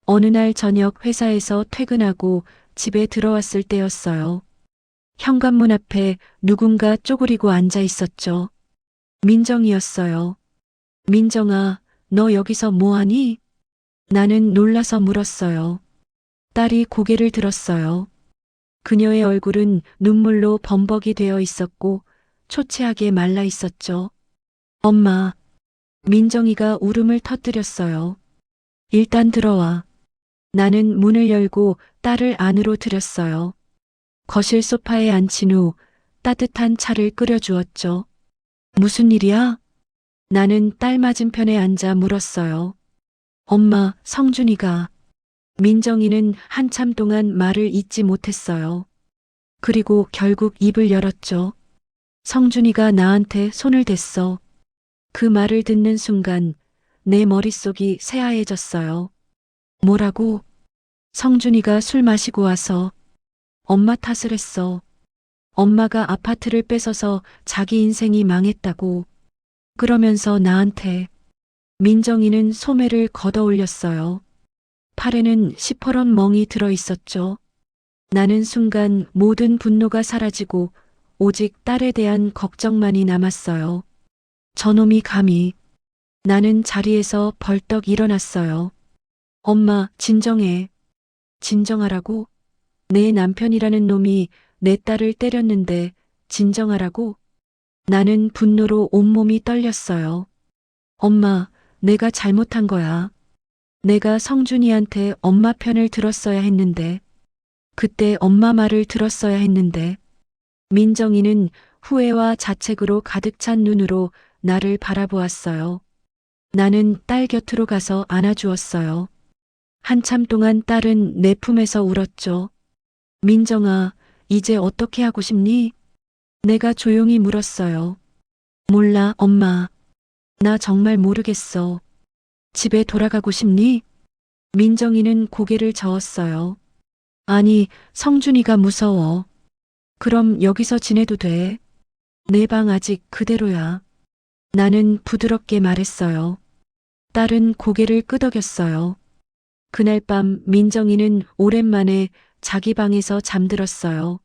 어느 날 저녁 회사에서 퇴근하고 집에 들어왔을 때였어요. 현관문 앞에 누군가 쪼그리고 앉아 있었죠. 민정이었어요. 민정아, 너 여기서 뭐하니? 나는 놀라서 물었어요. 딸이 고개를 들었어요. 그녀의 얼굴은 눈물로 범벅이 되어 있었고 초췌하게 말라 있었죠. 엄마, 민정이가 울음을 터뜨렸어요. 일단 들어와. 나는 문을 열고 딸을 안으로 들였어요. 거실 소파에 앉힌 후 따뜻한 차를 끓여주었죠. 무슨 일이야? 나는 딸 맞은편에 앉아 물었어요. 엄마, 성준이가. 민정이는 한참 동안 말을 잇지 못했어요. 그리고 결국 입을 열었죠. 성준이가 나한테 손을 댔어. 그 말을 듣는 순간 내 머릿속이 새하얘졌어요. 뭐라고? 성준이가 술 마시고 와서 엄마 탓을 했어. 엄마가 아파트를 뺏어서 자기 인생이 망했다고. 그러면서 나한테. 민정이는 소매를 걷어 올렸어요. 팔에는 시퍼런 멍이 들어 있었죠. 나는 순간 모든 분노가 사라지고 오직 딸에 대한 걱정만이 남았어요. 저놈이 감히. 나는 자리에서 벌떡 일어났어요. 엄마, 진정해. 진정하라고? 내 남편이라는 놈이 내 딸을 때렸는데 진정하라고? 나는 분노로 온몸이 떨렸어요. 엄마, 내가 잘못한 거야. 내가 성준이한테 엄마 편을 들었어야 했는데, 그때 엄마 말을 들었어야 했는데, 민정이는 후회와 자책으로 가득 찬 눈으로 나를 바라보았어요. 나는 딸 곁으로 가서 안아주었어요. 한참 동안 딸은 내 품에서 울었죠. 민정아, 이제 어떻게 하고 싶니? 내가 조용히 물었어요. 몰라, 엄마. 나 정말 모르겠어. 집에 돌아가고 싶니? 민정이는 고개를 저었어요. 아니, 성준이가 무서워. 그럼 여기서 지내도 돼. 내 방 아직 그대로야. 나는 부드럽게 말했어요. 딸은 고개를 끄덕였어요. 그날 밤 민정이는 오랜만에 자기 방에서 잠들었어요.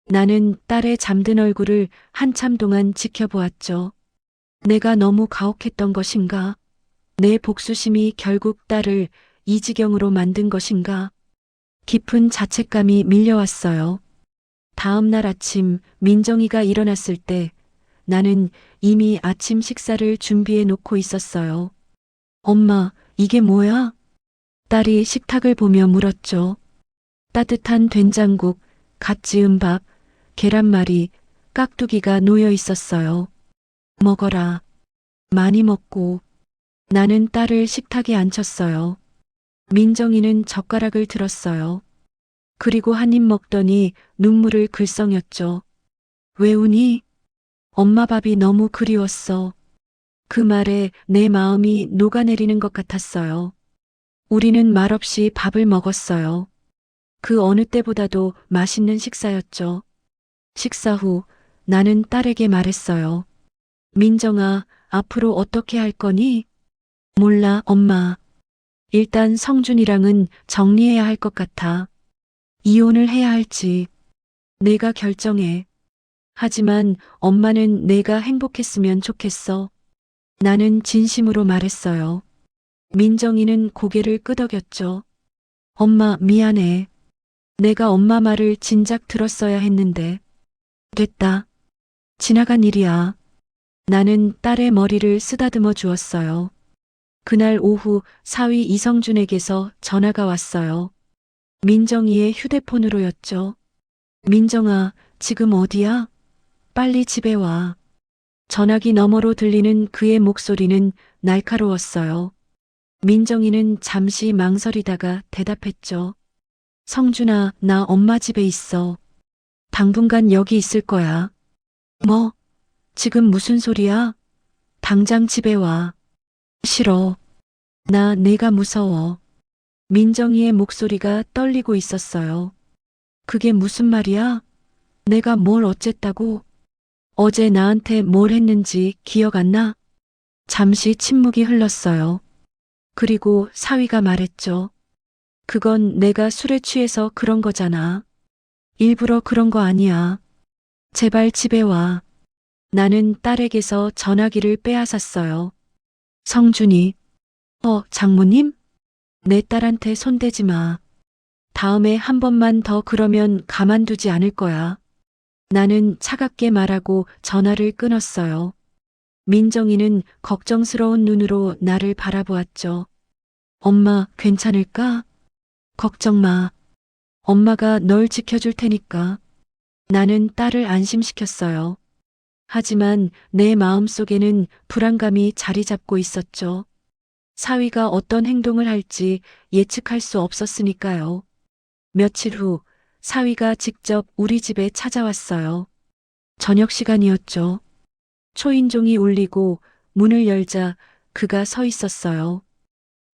나는 딸의 잠든 얼굴을 한참 동안 지켜보았죠. 내가 너무 가혹했던 것인가? 내 복수심이 결국 딸을 이 지경으로 만든 것인가? 깊은 자책감이 밀려왔어요. 다음 날 아침 민정이가 일어났을 때 나는 이미 아침 식사를 준비해 놓고 있었어요. 엄마, 이게 뭐야? 딸이 식탁을 보며 물었죠. 따뜻한 된장국, 갓 지은 밥, 계란말이, 깍두기가 놓여 있었어요. 먹어라. 많이 먹고. 나는 딸을 식탁에 앉혔어요. 민정이는 젓가락을 들었어요. 그리고 한 입 먹더니 눈물을 글썽였죠. 왜 우니? 엄마 밥이 너무 그리웠어. 그 말에 내 마음이 녹아내리는 것 같았어요. 우리는 말없이 밥을 먹었어요. 그 어느 때보다도 맛있는 식사였죠. 식사 후 나는 딸에게 말했어요. 민정아, 앞으로 어떻게 할 거니? 몰라, 엄마. 일단 성준이랑은 정리해야 할 것 같아. 이혼을 해야 할지 내가 결정해. 하지만 엄마는 내가 행복했으면 좋겠어. 나는 진심으로 말했어요. 민정이는 고개를 끄덕였죠. 엄마, 미안해. 내가 엄마 말을 진작 들었어야 했는데. 됐다. 지나간 일이야. 나는 딸의 머리를 쓰다듬어 주었어요. 그날 오후 사위 이성준에게서 전화가 왔어요. 민정이의 휴대폰으로였죠. 민정아, 지금 어디야? 빨리 집에 와. 전화기 너머로 들리는 그의 목소리는 날카로웠어요. 민정이는 잠시 망설이다가 대답했죠. 성준아, 나 엄마 집에 있어. 당분간 여기 있을 거야. 뭐? 지금 무슨 소리야? 당장 집에 와. 싫어. 내가 무서워. 민정이의 목소리가 떨리고 있었어요. 그게 무슨 말이야? 내가 뭘 어쨌다고? 어제 나한테 뭘 했는지 기억 안 나? 잠시 침묵이 흘렀어요. 그리고 사위가 말했죠. 그건 내가 술에 취해서 그런 거잖아. 일부러 그런 거 아니야. 제발 집에 와. 나는 딸에게서 전화기를 빼앗았어요. 성준이, 장모님? 내 딸한테 손대지 마. 다음에 한 번만 더 그러면 가만두지 않을 거야. 나는 차갑게 말하고 전화를 끊었어요. 민정이는 걱정스러운 눈으로 나를 바라보았죠. 엄마, 괜찮을까? 걱정 마. 엄마가 널 지켜줄 테니까. 나는 딸을 안심시켰어요. 하지만 내 마음속에는 불안감이 자리 잡고 있었죠. 사위가 어떤 행동을 할지 예측할 수 없었으니까요. 며칠 후 사위가 직접 우리 집에 찾아왔어요. 저녁 시간이었죠. 초인종이 울리고 문을 열자 그가 서 있었어요.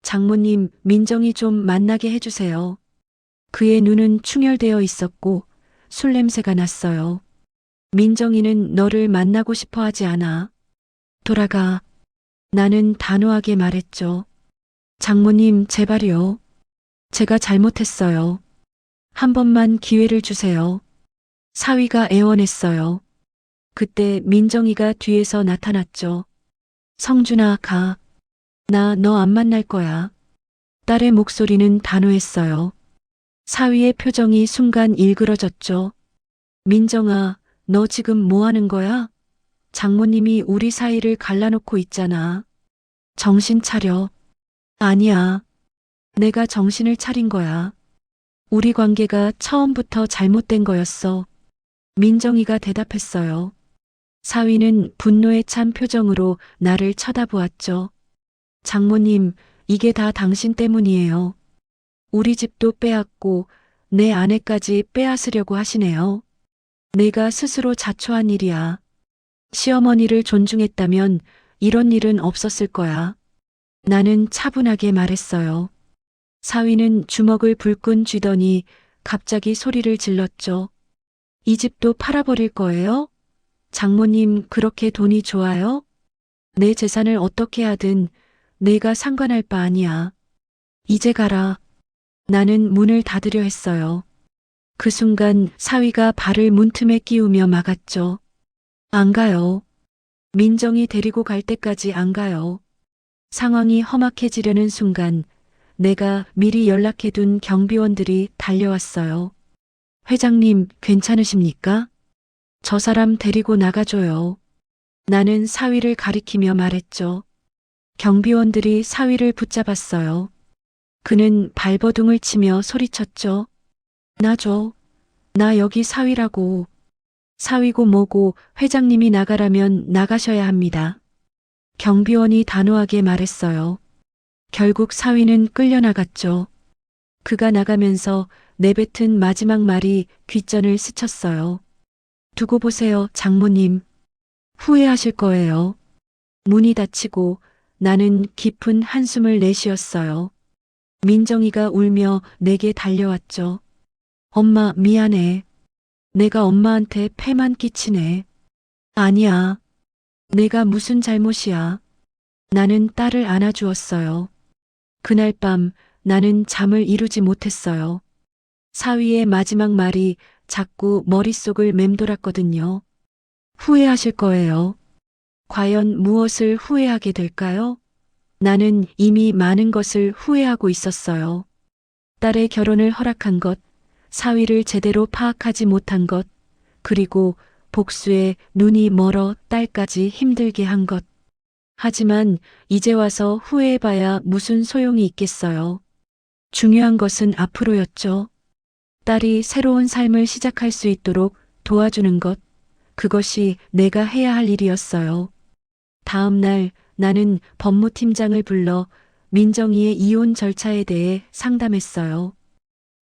장모님, 민정이 좀 만나게 해주세요. 그의 눈은 충혈되어 있었고 술 냄새가 났어요. 민정이는 너를 만나고 싶어 하지 않아. 돌아가. 나는 단호하게 말했죠. 장모님, 제발요. 제가 잘못했어요. 한 번만 기회를 주세요. 사위가 애원했어요. 그때 민정이가 뒤에서 나타났죠. 성준아, 가. 나 너 안 만날 거야. 딸의 목소리는 단호했어요. 사위의 표정이 순간 일그러졌죠. 민정아, 너 지금 뭐 하는 거야? 장모님이 우리 사이를 갈라놓고 있잖아. 정신 차려. 아니야. 내가 정신을 차린 거야. 우리 관계가 처음부터 잘못된 거였어. 민정이가 대답했어요. 사위는 분노에 찬 표정으로 나를 쳐다보았죠. 장모님, 이게 다 당신 때문이에요. 우리 집도 빼앗고 내 아내까지 빼앗으려고 하시네요. 내가 스스로 자초한 일이야. 시어머니를 존중했다면 이런 일은 없었을 거야. 나는 차분하게 말했어요. 사위는 주먹을 불끈 쥐더니 갑자기 소리를 질렀죠. 이 집도 팔아버릴 거예요? 장모님, 그렇게 돈이 좋아요? 내 재산을 어떻게 하든 내가 상관할 바 아니야. 이제 가라. 나는 문을 닫으려 했어요. 그 순간 사위가 발을 문틈에 끼우며 막았죠. 안 가요. 민정이 데리고 갈 때까지 안 가요. 상황이 험악해지려는 순간 내가 미리 연락해둔 경비원들이 달려왔어요. 회장님, 괜찮으십니까? 저 사람 데리고 나가줘요. 나는 사위를 가리키며 말했죠. 경비원들이 사위를 붙잡았어요. 그는 발버둥을 치며 소리쳤죠. 나 줘. 나 여기 사위라고. 사위고 뭐고 회장님이 나가라면 나가셔야 합니다. 경비원이 단호하게 말했어요. 결국 사위는 끌려나갔죠. 그가 나가면서 내뱉은 마지막 말이 귓전을 스쳤어요. 두고 보세요, 장모님. 후회하실 거예요. 문이 닫히고 나는 깊은 한숨을 내쉬었어요. 민정이가 울며 내게 달려왔죠. 엄마, 미안해. 내가 엄마한테 폐만 끼치네. 아니야. 내가 무슨 잘못이야. 나는 딸을 안아주었어요. 그날 밤 나는 잠을 이루지 못했어요. 사위의 마지막 말이 자꾸 머릿속을 맴돌았거든요. 후회하실 거예요. 과연 무엇을 후회하게 될까요? 나는 이미 많은 것을 후회하고 있었어요. 딸의 결혼을 허락한 것, 사위를 제대로 파악하지 못한 것, 그리고 복수에 눈이 멀어 딸까지 힘들게 한 것. 하지만 이제 와서 후회해봐야 무슨 소용이 있겠어요. 중요한 것은 앞으로였죠. 딸이 새로운 삶을 시작할 수 있도록 도와주는 것, 그것이 내가 해야 할 일이었어요. 다음 날 나는 법무팀장을 불러 민정이의 이혼 절차에 대해 상담했어요.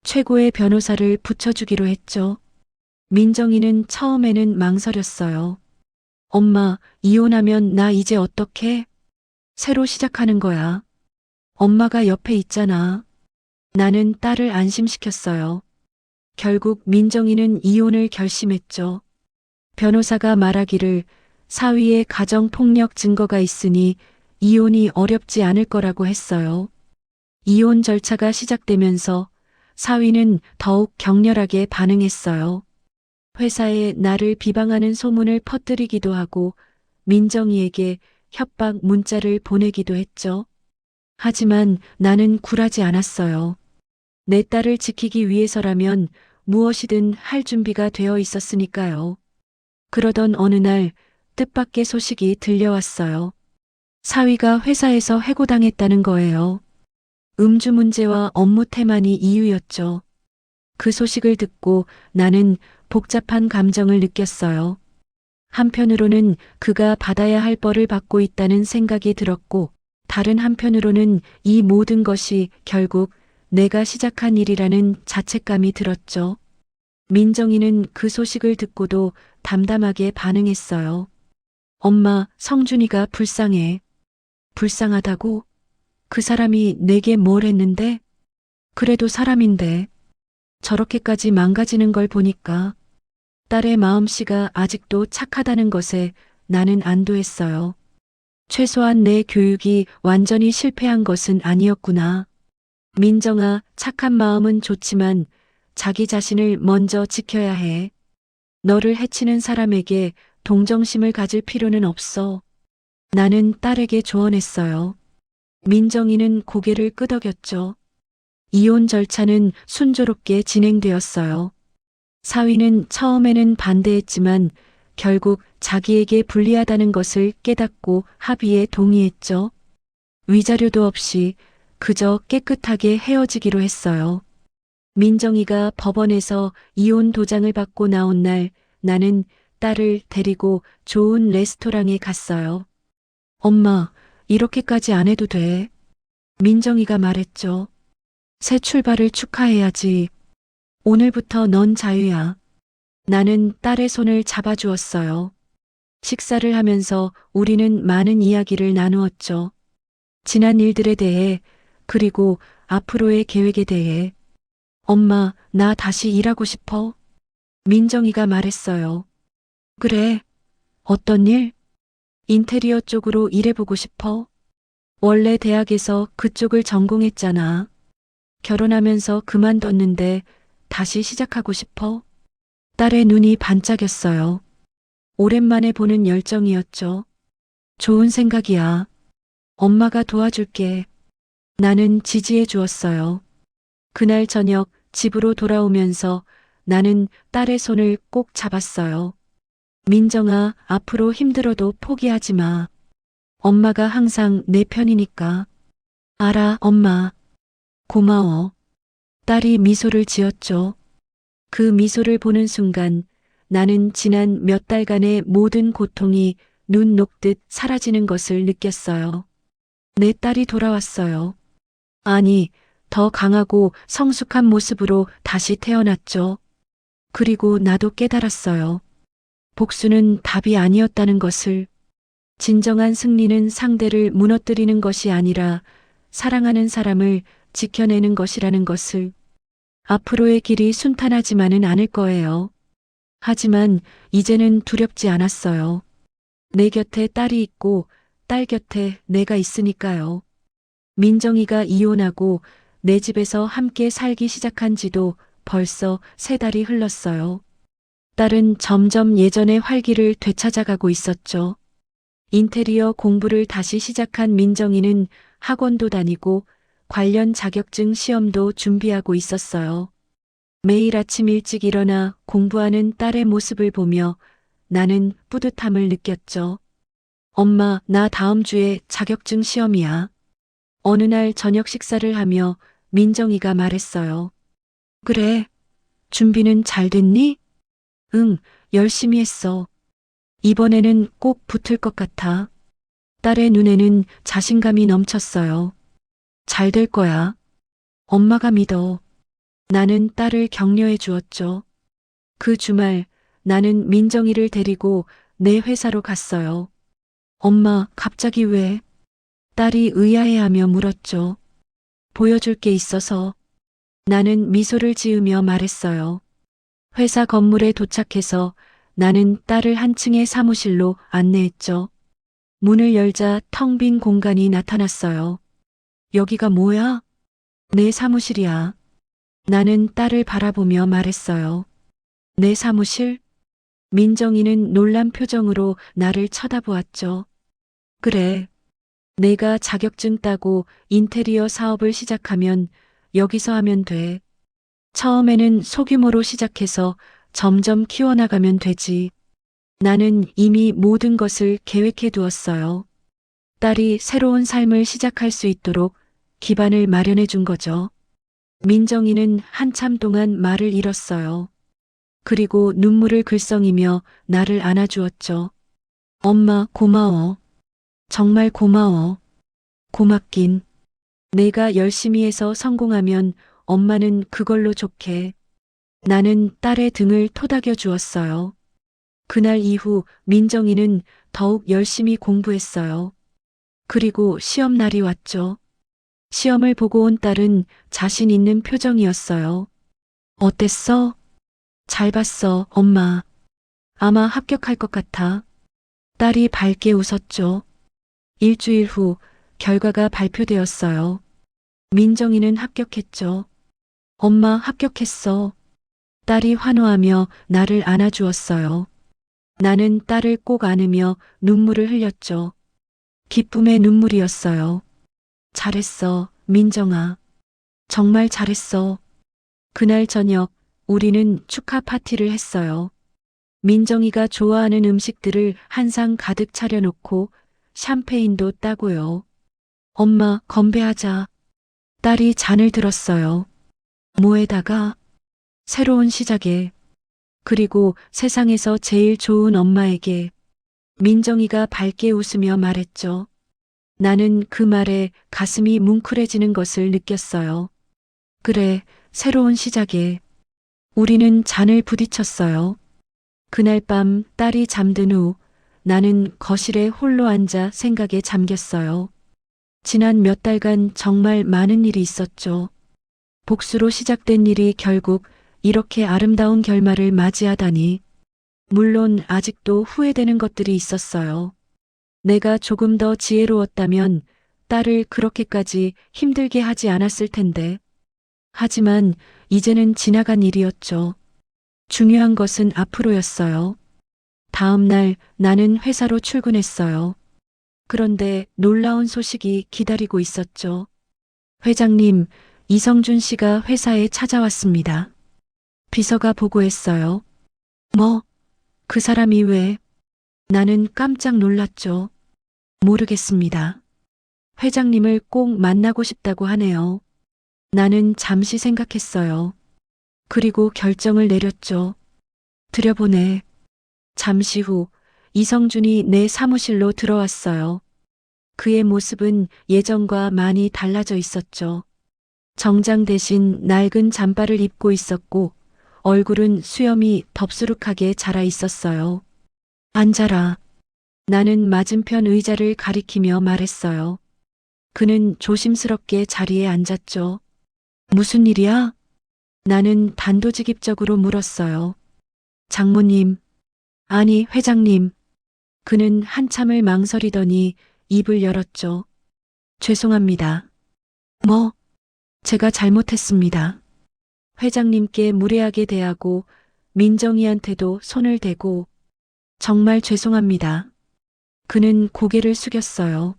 최고의 변호사를 붙여주기로 했죠. 민정이는 처음에는 망설였어요. 엄마, 이혼하면 나 이제 어떡해? 새로 시작하는 거야. 엄마가 옆에 있잖아. 나는 딸을 안심시켰어요. 결국 민정이는 이혼을 결심했죠. 변호사가 말하기를 사위의 가정폭력 증거가 있으니 이혼이 어렵지 않을 거라고 했어요. 이혼 절차가 시작되면서 사위는 더욱 격렬하게 반응했어요. 회사에 나를 비방하는 소문을 퍼뜨리기도 하고 민정이에게 협박 문자를 보내기도 했죠. 하지만 나는 굴하지 않았어요. 내 딸을 지키기 위해서라면 무엇이든 할 준비가 되어 있었으니까요. 그러던 어느 날 뜻밖의 소식이 들려왔어요. 사위가 회사에서 해고당했다는 거예요. 음주 문제와 업무 태만이 이유였죠. 그 소식을 듣고 나는 복잡한 감정을 느꼈어요. 한편으로는 그가 받아야 할 벌을 받고 있다는 생각이 들었고, 다른 한편으로는 이 모든 것이 결국 내가 시작한 일이라는 자책감이 들었죠. 민정이는 그 소식을 듣고도 담담하게 반응했어요. 엄마, 성준이가 불쌍해. 불쌍하다고? 그 사람이 내게 뭘 했는데? 그래도 사람인데. 저렇게까지 망가지는 걸 보니까 딸의 마음씨가 아직도 착하다는 것에 나는 안도했어요. 최소한 내 교육이 완전히 실패한 것은 아니었구나. 민정아, 착한 마음은 좋지만 자기 자신을 먼저 지켜야 해. 너를 해치는 사람에게 동정심을 가질 필요는 없어. 나는 딸에게 조언했어요. 민정이는 고개를 끄덕였죠. 이혼 절차는 순조롭게 진행되었어요. 사위는 처음에는 반대했지만 결국 자기에게 불리하다는 것을 깨닫고 합의에 동의했죠. 위자료도 없이 그저 깨끗하게 헤어지기로 했어요. 민정이가 법원에서 이혼 도장을 받고 나온 날 나는 딸을 데리고 좋은 레스토랑에 갔어요. 엄마, 이렇게까지 안 해도 돼. 민정이가 말했죠. 새 출발을 축하해야지. 오늘부터 넌 자유야. 나는 딸의 손을 잡아주었어요. 식사를 하면서 우리는 많은 이야기를 나누었죠. 지난 일들에 대해, 그리고 앞으로의 계획에 대해. 엄마, 나 다시 일하고 싶어. 민정이가 말했어요. 그래. 어떤 일? 인테리어 쪽으로 일해보고 싶어. 원래 대학에서 그쪽을 전공했잖아. 결혼하면서 그만뒀는데 다시 시작하고 싶어. 딸의 눈이 반짝였어요. 오랜만에 보는 열정이었죠. 좋은 생각이야. 엄마가 도와줄게. 나는 지지해 주었어요. 그날 저녁 집으로 돌아오면서 나는 딸의 손을 꼭 잡았어요. 민정아, 앞으로 힘들어도 포기하지 마. 엄마가 항상 내 편이니까. 알아, 엄마. 고마워. 딸이 미소를 지었죠. 그 미소를 보는 순간 나는 지난 몇 달간의 모든 고통이 눈 녹듯 사라지는 것을 느꼈어요. 내 딸이 돌아왔어요. 아니, 더 강하고 성숙한 모습으로 다시 태어났죠. 그리고 나도 깨달았어요. 복수는 답이 아니었다는 것을. 진정한 승리는 상대를 무너뜨리는 것이 아니라 사랑하는 사람을 지켜내는 것이라는 것을. 앞으로의 길이 순탄하지만은 않을 거예요. 하지만 이제는 두렵지 않았어요. 내 곁에 딸이 있고 딸 곁에 내가 있으니까요. 민정이가 이혼하고 내 집에서 함께 살기 시작한 지도 벌써 3달이 흘렀어요. 딸은 점점 예전의 활기를 되찾아가고 있었죠. 인테리어 공부를 다시 시작한 민정이는 학원도 다니고 관련 자격증 시험도 준비하고 있었어요. 매일 아침 일찍 일어나 공부하는 딸의 모습을 보며 나는 뿌듯함을 느꼈죠. 엄마, 나 다음 주에 자격증 시험이야. 어느 날 저녁 식사를 하며 민정이가 말했어요. 그래, 준비는 잘 됐니? 응, 열심히 했어. 이번에는 꼭 붙을 것 같아. 딸의 눈에는 자신감이 넘쳤어요. 잘 될 거야. 엄마가 믿어. 나는 딸을 격려해 주었죠. 그 주말 나는 민정이를 데리고 내 회사로 갔어요. 엄마, 갑자기 왜? 딸이 의아해하며 물었죠. 보여줄 게 있어서. 나는 미소를 지으며 말했어요. 회사 건물에 도착해서 나는 딸을 한 층의 사무실로 안내했죠. 문을 열자 텅 빈 공간이 나타났어요. 여기가 뭐야? 내 사무실이야. 나는 딸을 바라보며 말했어요. 내 사무실? 민정이는 놀란 표정으로 나를 쳐다보았죠. 그래. 내가 자격증 따고 인테리어 사업을 시작하면 여기서 하면 돼. 처음에는 소규모로 시작해서 점점 키워나가면 되지. 나는 이미 모든 것을 계획해 두었어요. 딸이 새로운 삶을 시작할 수 있도록 기반을 마련해 준 거죠. 민정이는 한참 동안 말을 잃었어요. 그리고 눈물을 글썽이며 나를 안아주었죠. 엄마, 고마워. 정말 고마워. 고맙긴. 내가 열심히 해서 성공하면 엄마는 그걸로 좋게. 나는 딸의 등을 토닥여 주었어요. 그날 이후 민정이는 더욱 열심히 공부했어요. 그리고 시험 날이 왔죠. 시험을 보고 온 딸은 자신 있는 표정이었어요. 어땠어? 잘 봤어, 엄마. 아마 합격할 것 같아. 딸이 밝게 웃었죠. 일주일 후 결과가 발표되었어요. 민정이는 합격했죠. 엄마 합격했어. 딸이 환호하며 나를 안아주었어요. 나는 딸을 꼭 안으며 눈물을 흘렸죠. 기쁨의 눈물이었어요. 잘했어, 민정아. 정말 잘했어. 그날 저녁 우리는 축하 파티를 했어요. 민정이가 좋아하는 음식들을 한 상 가득 차려놓고 샴페인도 따고요. 엄마, 건배하자. 딸이 잔을 들었어요. 뭐에다가? 새로운 시작에. 그리고 세상에서 제일 좋은 엄마에게. 민정이가 밝게 웃으며 말했죠. 나는 그 말에 가슴이 뭉클해지는 것을 느꼈어요. 그래, 새로운 시작에. 우리는 잔을 부딪혔어요. 그날 밤 딸이 잠든 후 나는 거실에 홀로 앉아 생각에 잠겼어요. 지난 몇 달간 정말 많은 일이 있었죠. 복수로 시작된 일이 결국 이렇게 아름다운 결말을 맞이하다니. 물론 아직도 후회되는 것들이 있었어요. 내가 조금 더 지혜로웠다면 딸을 그렇게까지 힘들게 하지 않았을 텐데. 하지만 이제는 지나간 일이었죠. 중요한 것은 앞으로였어요. 다음 날 나는 회사로 출근했어요. 그런데 놀라운 소식이 기다리고 있었죠. 회장님, 이성준 씨가 회사에 찾아왔습니다. 비서가 보고했어요. 뭐? 그 사람이 왜? 나는 깜짝 놀랐죠. 모르겠습니다. 회장님을 꼭 만나고 싶다고 하네요. 나는 잠시 생각했어요. 그리고 결정을 내렸죠. 들여보내. 잠시 후 이성준이 내 사무실로 들어왔어요. 그의 모습은 예전과 많이 달라져 있었죠. 정장 대신 낡은 잠바를 입고 있었고 얼굴은 수염이 덥수룩하게 자라 있었어요. 앉아라. 나는 맞은편 의자를 가리키며 말했어요. 그는 조심스럽게 자리에 앉았죠. 무슨 일이야? 나는 단도직입적으로 물었어요. 장모님, 아니 회장님. 그는 한참을 망설이더니 입을 열었죠. 죄송합니다. 뭐? 제가 잘못했습니다. 회장님께 무례하게 대하고 민정이한테도 손을 대고 정말 죄송합니다. 그는 고개를 숙였어요.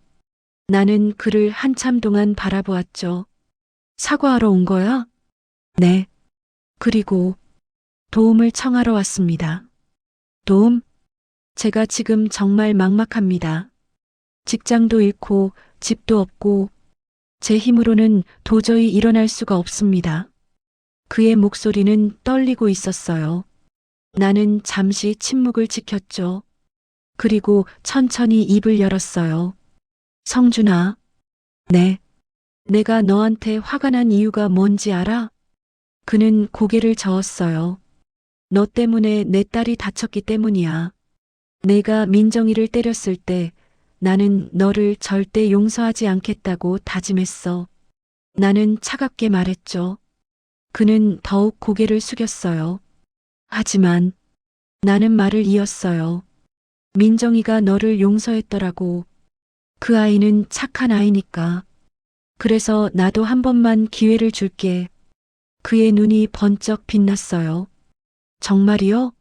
나는 그를 한참 동안 바라보았죠. 사과하러 온 거야? 네. 그리고 도움을 청하러 왔습니다. 도움? 제가 지금 정말 막막합니다. 직장도 잃고 집도 없고 제 힘으로는 도저히 일어날 수가 없습니다. 그의 목소리는 떨리고 있었어요. 나는 잠시 침묵을 지켰죠. 그리고 천천히 입을 열었어요. 성준아. 네. 내가 너한테 화가 난 이유가 뭔지 알아? 그는 고개를 저었어요. 너 때문에 내 딸이 다쳤기 때문이야. 내가 민정이를 때렸을 때 나는 너를 절대 용서하지 않겠다고 다짐했어. 나는 차갑게 말했죠. 그는 더욱 고개를 숙였어요. 하지만 나는 말을 이었어요. 민정이가 너를 용서했더라고. 그 아이는 착한 아이니까. 그래서 나도 한 번만 기회를 줄게. 그의 눈이 번쩍 빛났어요. 정말이요?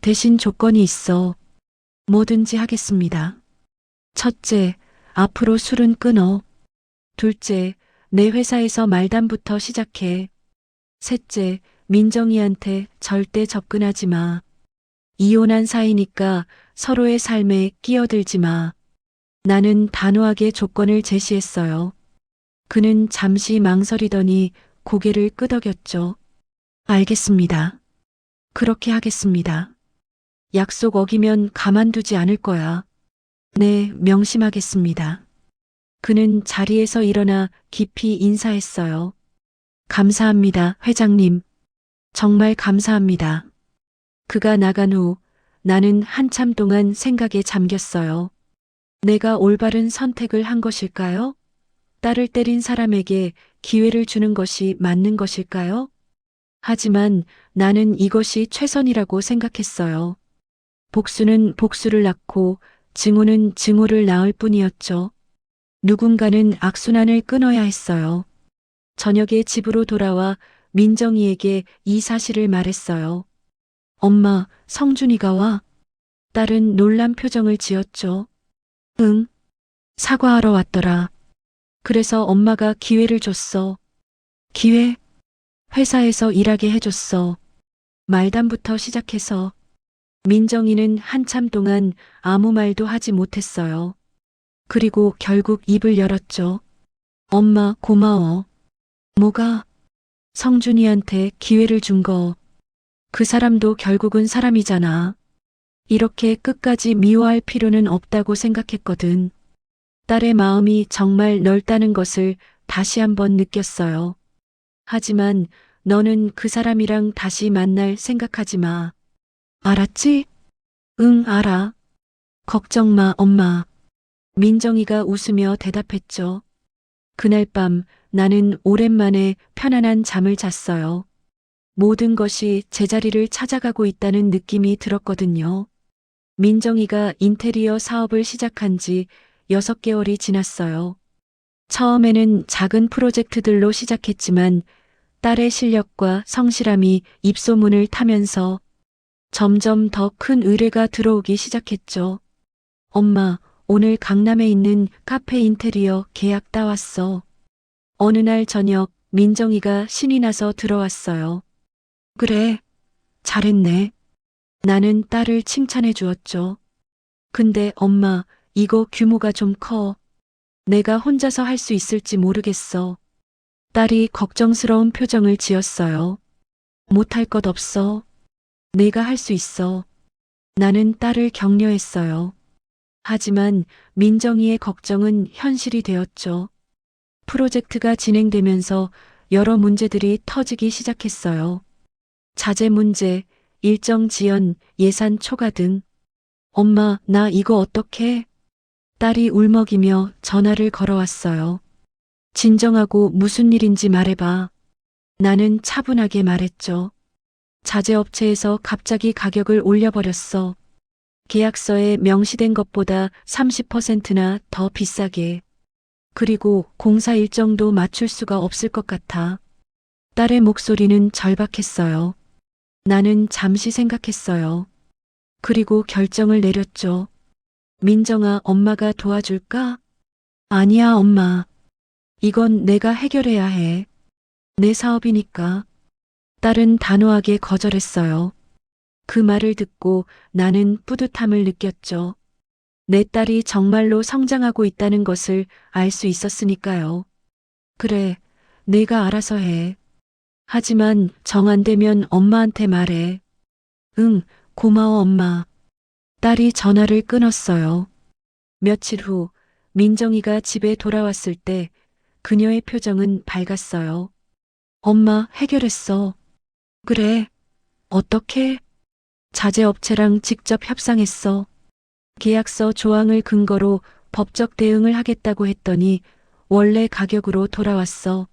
대신 조건이 있어. 뭐든지 하겠습니다. 첫째, 앞으로 술은 끊어. 둘째, 내 회사에서 말담부터 시작해. 셋째, 민정이한테 절대 접근하지 마. 이혼한 사이니까 서로의 삶에 끼어들지 마. 나는 단호하게 조건을 제시했어요. 그는 잠시 망설이더니 고개를 끄덕였죠. 알겠습니다. 그렇게 하겠습니다. 약속 어기면 가만두지 않을 거야. 네, 명심하겠습니다. 그는 자리에서 일어나 깊이 인사했어요. 감사합니다, 회장님. 정말 감사합니다. 그가 나간 후 나는 한참 동안 생각에 잠겼어요. 내가 올바른 선택을 한 것일까요? 딸을 때린 사람에게 기회를 주는 것이 맞는 것일까요? 하지만 나는 이것이 최선이라고 생각했어요. 복수는 복수를 낳고 증오는 증오를 낳을 뿐이었죠. 누군가는 악순환을 끊어야 했어요. 저녁에 집으로 돌아와 민정이에게 이 사실을 말했어요. 엄마, 성준이가 와. 딸은 놀란 표정을 지었죠. 응, 사과하러 왔더라. 그래서 엄마가 기회를 줬어. 기회? 회사에서 일하게 해줬어. 말담부터 시작해서 민정이는 한참 동안 아무 말도 하지 못했어요. 그리고 결국 입을 열었죠. 엄마, 고마워. 뭐가? 성준이한테 기회를 준 거. 그 사람도 결국은 사람이잖아. 이렇게 끝까지 미워할 필요는 없다고 생각했거든. 딸의 마음이 정말 넓다는 것을 다시 한번 느꼈어요. 하지만 너는 그 사람이랑 다시 만날 생각하지 마. 알았지? 응, 알아. 걱정 마, 엄마. 민정이가 웃으며 대답했죠. 그날 밤 나는 오랜만에 편안한 잠을 잤어요. 모든 것이 제자리를 찾아가고 있다는 느낌이 들었거든요. 민정이가 인테리어 사업을 시작한 지 6개월이 지났어요. 처음에는 작은 프로젝트들로 시작했지만 딸의 실력과 성실함이 입소문을 타면서 점점 더 큰 의뢰가 들어오기 시작했죠. 엄마, 오늘 강남에 있는 카페 인테리어 계약 따왔어. 어느 날 저녁 민정이가 신이 나서 들어왔어요. 그래, 잘했네. 나는 딸을 칭찬해 주었죠. 근데 엄마, 이거 규모가 좀 커. 내가 혼자서 할 수 있을지 모르겠어. 딸이 걱정스러운 표정을 지었어요. 못할 것 없어. 내가 할 수 있어. 나는 딸을 격려했어요. 하지만 민정이의 걱정은 현실이 되었죠. 프로젝트가 진행되면서 여러 문제들이 터지기 시작했어요. 자재 문제, 일정 지연, 예산 초과 등. 엄마, 나 이거 어떡해? 딸이 울먹이며 전화를 걸어왔어요. 진정하고 무슨 일인지 말해봐. 나는 차분하게 말했죠. 자재업체에서 갑자기 가격을 올려버렸어. 계약서에 명시된 것보다 30%나 더 비싸게. 그리고 공사 일정도 맞출 수가 없을 것 같아. 딸의 목소리는 절박했어요. 나는 잠시 생각했어요. 그리고 결정을 내렸죠. 민정아, 엄마가 도와줄까? 아니야, 엄마. 이건 내가 해결해야 해. 내 사업이니까. 딸은 단호하게 거절했어요. 그 말을 듣고 나는 뿌듯함을 느꼈죠. 내 딸이 정말로 성장하고 있다는 것을 알 수 있었으니까요. 그래, 내가 알아서 해. 하지만 정 안 되면 엄마한테 말해. 응, 고마워, 엄마. 딸이 전화를 끊었어요. 며칠 후 민정이가 집에 돌아왔을 때 그녀의 표정은 밝았어요. 엄마, 해결했어. 그래, 어떻게? 자재업체랑 직접 협상했어. 계약서 조항을 근거로 법적 대응을 하겠다고 했더니 원래 가격으로 돌아왔어.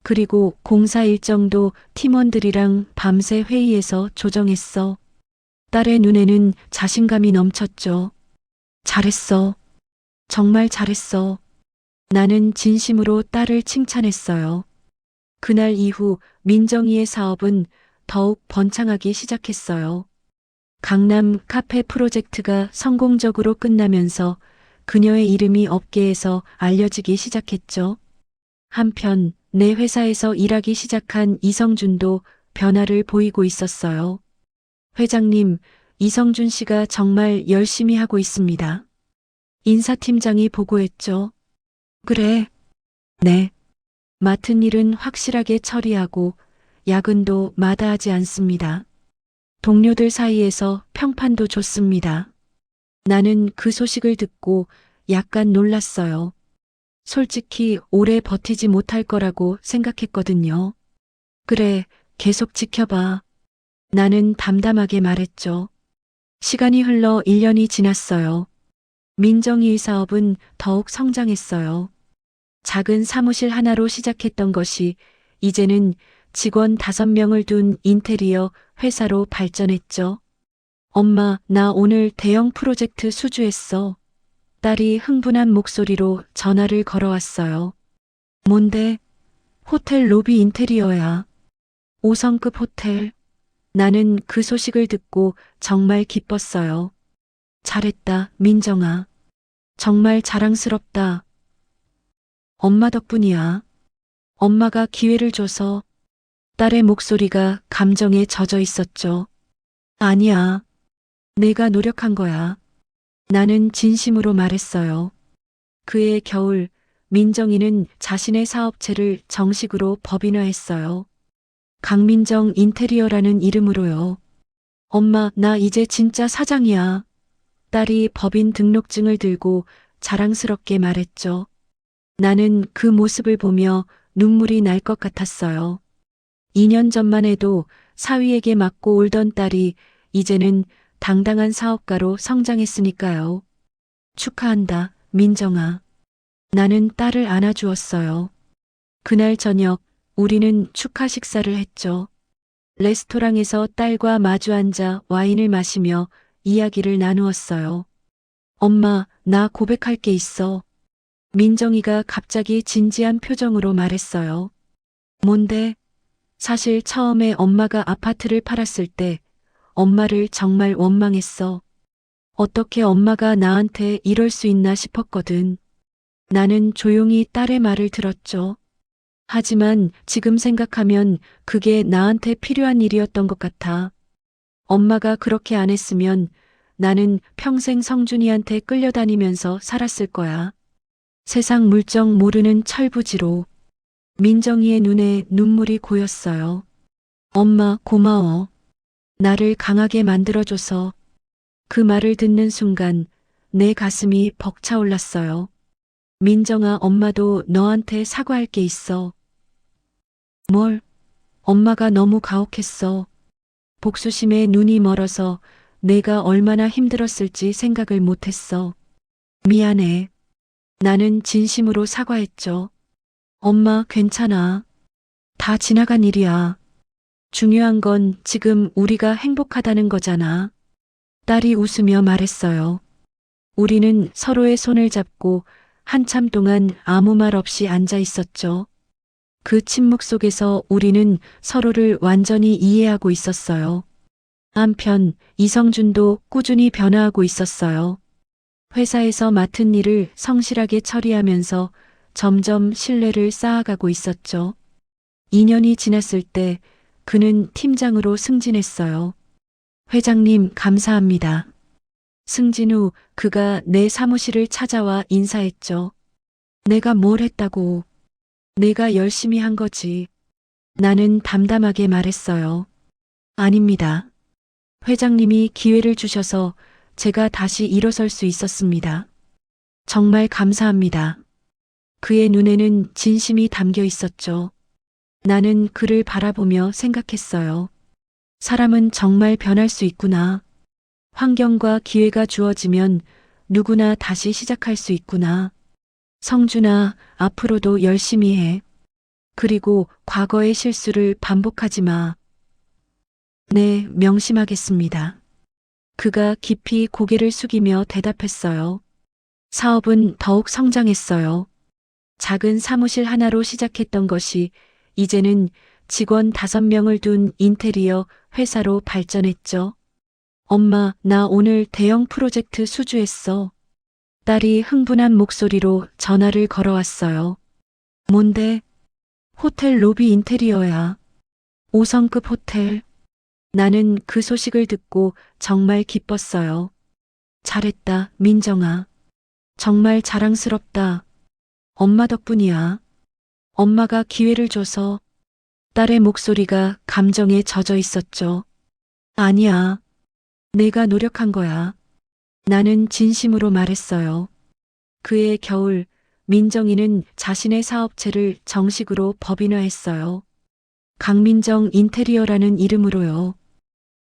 그리고 공사 일정도 팀원들이랑 밤새 회의해서 조정했어. 딸의 눈에는 자신감이 넘쳤죠. 잘했어. 정말 잘했어. 나는 진심으로 딸을 칭찬했어요. 그날 이후 민정이의 사업은 더욱 번창하기 시작했어요. 강남 카페 프로젝트가 성공적으로 끝나면서 그녀의 이름이 업계에서 알려지기 시작했죠. 한편 내 회사에서 일하기 시작한 이성준도 변화를 보이고 있었어요. 회장님, 이성준 씨가 정말 열심히 하고 있습니다. 인사팀장이 보고했죠. 그래. 네. 맡은 일은 확실하게 처리하고 야근도 마다하지 않습니다. 동료들 사이에서 평판도 좋습니다. 나는 그 소식을 듣고 약간 놀랐어요. 솔직히 오래 버티지 못할 거라고 생각했거든요. 그래, 계속 지켜봐. 나는 담담하게 말했죠. 시간이 흘러 1년이 지났어요. 민정이의 사업은 더욱 성장했어요. 작은 사무실 하나로 시작했던 것이 이제는 직원 5명을 둔 인테리어 회사로 발전했죠. 엄마, 나 오늘 대형 프로젝트 수주했어. 딸이 흥분한 목소리로 전화를 걸어왔어요. 뭔데? 호텔 로비 인테리어야. 5성급 호텔. 나는 그 소식을 듣고 정말 기뻤어요. 잘했다, 민정아. 정말 자랑스럽다. 엄마 덕분이야. 엄마가 기회를 줘서. 딸의 목소리가 감정에 젖어 있었죠. 아니야. 내가 노력한 거야. 나는 진심으로 말했어요. 그해 겨울, 민정이는 자신의 사업체를 정식으로 법인화했어요. 강민정 인테리어라는 이름으로요. 엄마, 나 이제 진짜 사장이야. 딸이 법인 등록증을 들고 자랑스럽게 말했죠. 나는 그 모습을 보며 눈물이 날 것 같았어요. 2년 전만 해도 사위에게 맞고 울던 딸이 이제는 당당한 사업가로 성장했으니까요. 축하한다, 민정아. 나는 딸을 안아주었어요. 그날 저녁 우리는 축하 식사를 했죠. 레스토랑에서 딸과 마주 앉아 와인을 마시며 이야기를 나누었어요. 엄마, 나 고백할 게 있어. 민정이가 갑자기 진지한 표정으로 말했어요. 뭔데? 사실 처음에 엄마가 아파트를 팔았을 때 엄마를 정말 원망했어. 어떻게 엄마가 나한테 이럴 수 있나 싶었거든. 나는 조용히 딸의 말을 들었죠. 하지만 지금 생각하면 그게 나한테 필요한 일이었던 것 같아. 엄마가 그렇게 안 했으면 나는 평생 성준이한테 끌려다니면서 살았을 거야. 세상 물정 모르는 철부지로. 민정이의 눈에 눈물이 고였어요. 엄마, 고마워. 나를 강하게 만들어줘서. 그 말을 듣는 순간 내 가슴이 벅차올랐어요. 민정아, 엄마도 너한테 사과할 게 있어. 뭘? 엄마가 너무 가혹했어. 복수심에 눈이 멀어서 내가 얼마나 힘들었을지 생각을 못했어. 미안해. 나는 진심으로 사과했죠. 엄마, 괜찮아. 다 지나간 일이야. 중요한 건 지금 우리가 행복하다는 거잖아. 딸이 웃으며 말했어요. 우리는 서로의 손을 잡고 한참 동안 아무 말 없이 앉아 있었죠. 그 침묵 속에서 우리는 서로를 완전히 이해하고 있었어요. 한편 이성준도 꾸준히 변화하고 있었어요. 회사에서 맡은 일을 성실하게 처리하면서 점점 신뢰를 쌓아가고 있었죠. 2년이 지났을 때 그는 팀장으로 승진했어요. 회장님, 감사합니다. 승진 후 그가 내 사무실을 찾아와 인사했죠. 내가 뭘 했다고. 내가 열심히 한 거지. 나는 담담하게 말했어요. 아닙니다. 회장님이 기회를 주셔서 제가 다시 일어설 수 있었습니다. 정말 감사합니다. 그의 눈에는 진심이 담겨 있었죠. 나는 그를 바라보며 생각했어요. 사람은 정말 변할 수 있구나. 환경과 기회가 주어지면 누구나 다시 시작할 수 있구나. 성준아, 앞으로도 열심히 해. 그리고 과거의 실수를 반복하지 마. 네, 명심하겠습니다. 그가 깊이 고개를 숙이며 대답했어요. 사업은 더욱 성장했어요. 작은 사무실 하나로 시작했던 것이 이제는 직원 5명을 둔 인테리어 회사로 발전했죠. 엄마, 나 오늘 대형 프로젝트 수주했어. 딸이 흥분한 목소리로 전화를 걸어왔어요. 뭔데? 호텔 로비 인테리어야. 5성급 호텔. 나는 그 소식을 듣고 정말 기뻤어요. 잘했다, 민정아. 정말 자랑스럽다. 엄마 덕분이야. 엄마가 기회를 줘서. 딸의 목소리가 감정에 젖어 있었죠. 아니야. 내가 노력한 거야. 나는 진심으로 말했어요. 그해 겨울, 민정이는 자신의 사업체를 정식으로 법인화했어요. 강민정 인테리어라는 이름으로요.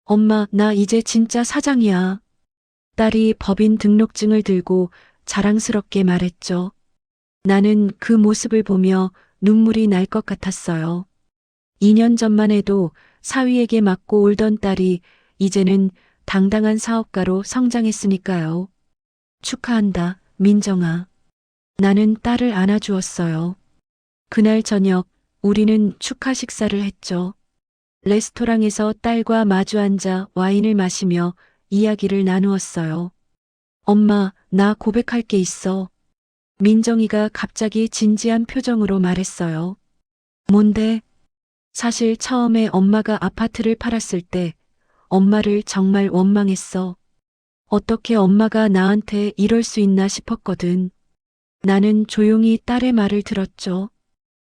엄마, 나 이제 진짜 사장이야. 딸이 법인 등록증을 들고 자랑스럽게 말했죠. 나는 그 모습을 보며 눈물이 날 것 같았어요. 2년 전만 해도 사위에게 맞고 울던 딸이 이제는 당당한 사업가로 성장했으니까요. 축하한다, 민정아. 나는 딸을 안아주었어요. 그날 저녁 우리는 축하 식사를 했죠. 레스토랑에서 딸과 마주 앉아 와인을 마시며 이야기를 나누었어요. 엄마, 나 고백할 게 있어. 민정이가 갑자기 진지한 표정으로 말했어요. 뭔데? 사실 처음에 엄마가 아파트를 팔았을 때 엄마를 정말 원망했어. 어떻게 엄마가 나한테 이럴 수 있나 싶었거든. 나는 조용히 딸의 말을 들었죠.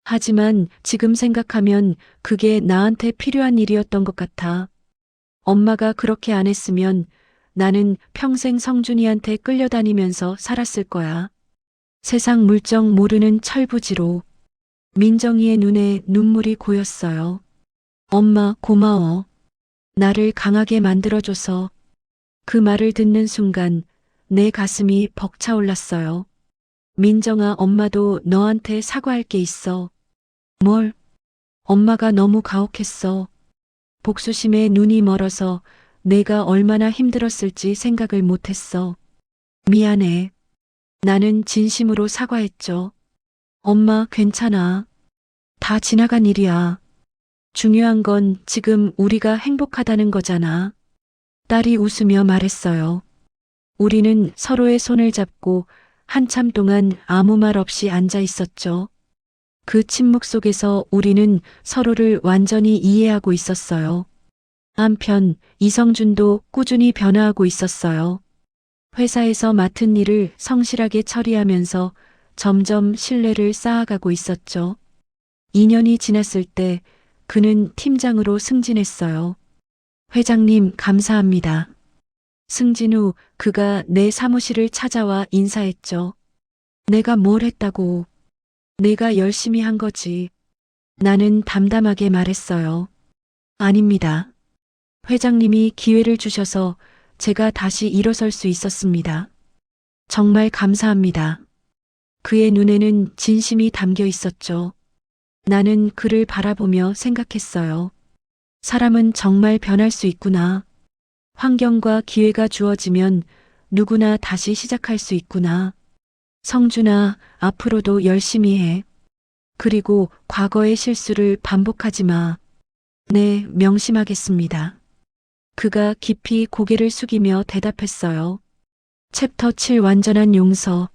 하지만 지금 생각하면 그게 나한테 필요한 일이었던 것 같아. 엄마가 그렇게 안 했으면 나는 평생 성준이한테 끌려다니면서 살았을 거야. 세상 물정 모르는 철부지로. 민정이의 눈에 눈물이 고였어요. 엄마, 고마워. 나를 강하게 만들어줘서. 그 말을 듣는 순간 내 가슴이 벅차올랐어요. 민정아, 엄마도 너한테 사과할 게 있어. 뭘? 엄마가 너무 가혹했어. 복수심에 눈이 멀어서 내가 얼마나 힘들었을지 생각을 못했어. 미안해. 나는 진심으로 사과했죠. 엄마, 괜찮아. 다 지나간 일이야. 중요한 건 지금 우리가 행복하다는 거잖아. 딸이 웃으며 말했어요. 우리는 서로의 손을 잡고 한참 동안 아무 말 없이 앉아 있었죠. 그 침묵 속에서 우리는 서로를 완전히 이해하고 있었어요. 한편 이성준도 꾸준히 변화하고 있었어요. 회사에서 맡은 일을 성실하게 처리하면서 점점 신뢰를 쌓아가고 있었죠. 2년이 지났을 때 그는 팀장으로 승진했어요. 회장님, 감사합니다. 승진 후 그가 내 사무실을 찾아와 인사했죠. 내가 뭘 했다고? 내가 열심히 한 거지. 나는 담담하게 말했어요. 아닙니다. 회장님이 기회를 주셔서 제가 다시 일어설 수 있었습니다. 정말 감사합니다. 그의 눈에는 진심이 담겨 있었죠. 나는 그를 바라보며 생각했어요. 사람은 정말 변할 수 있구나. 환경과 기회가 주어지면 누구나 다시 시작할 수 있구나. 성준아, 앞으로도 열심히 해. 그리고 과거의 실수를 반복하지 마. 네, 명심하겠습니다. 그가 깊이 고개를 숙이며 대답했어요. 챕터 7 완전한 용서.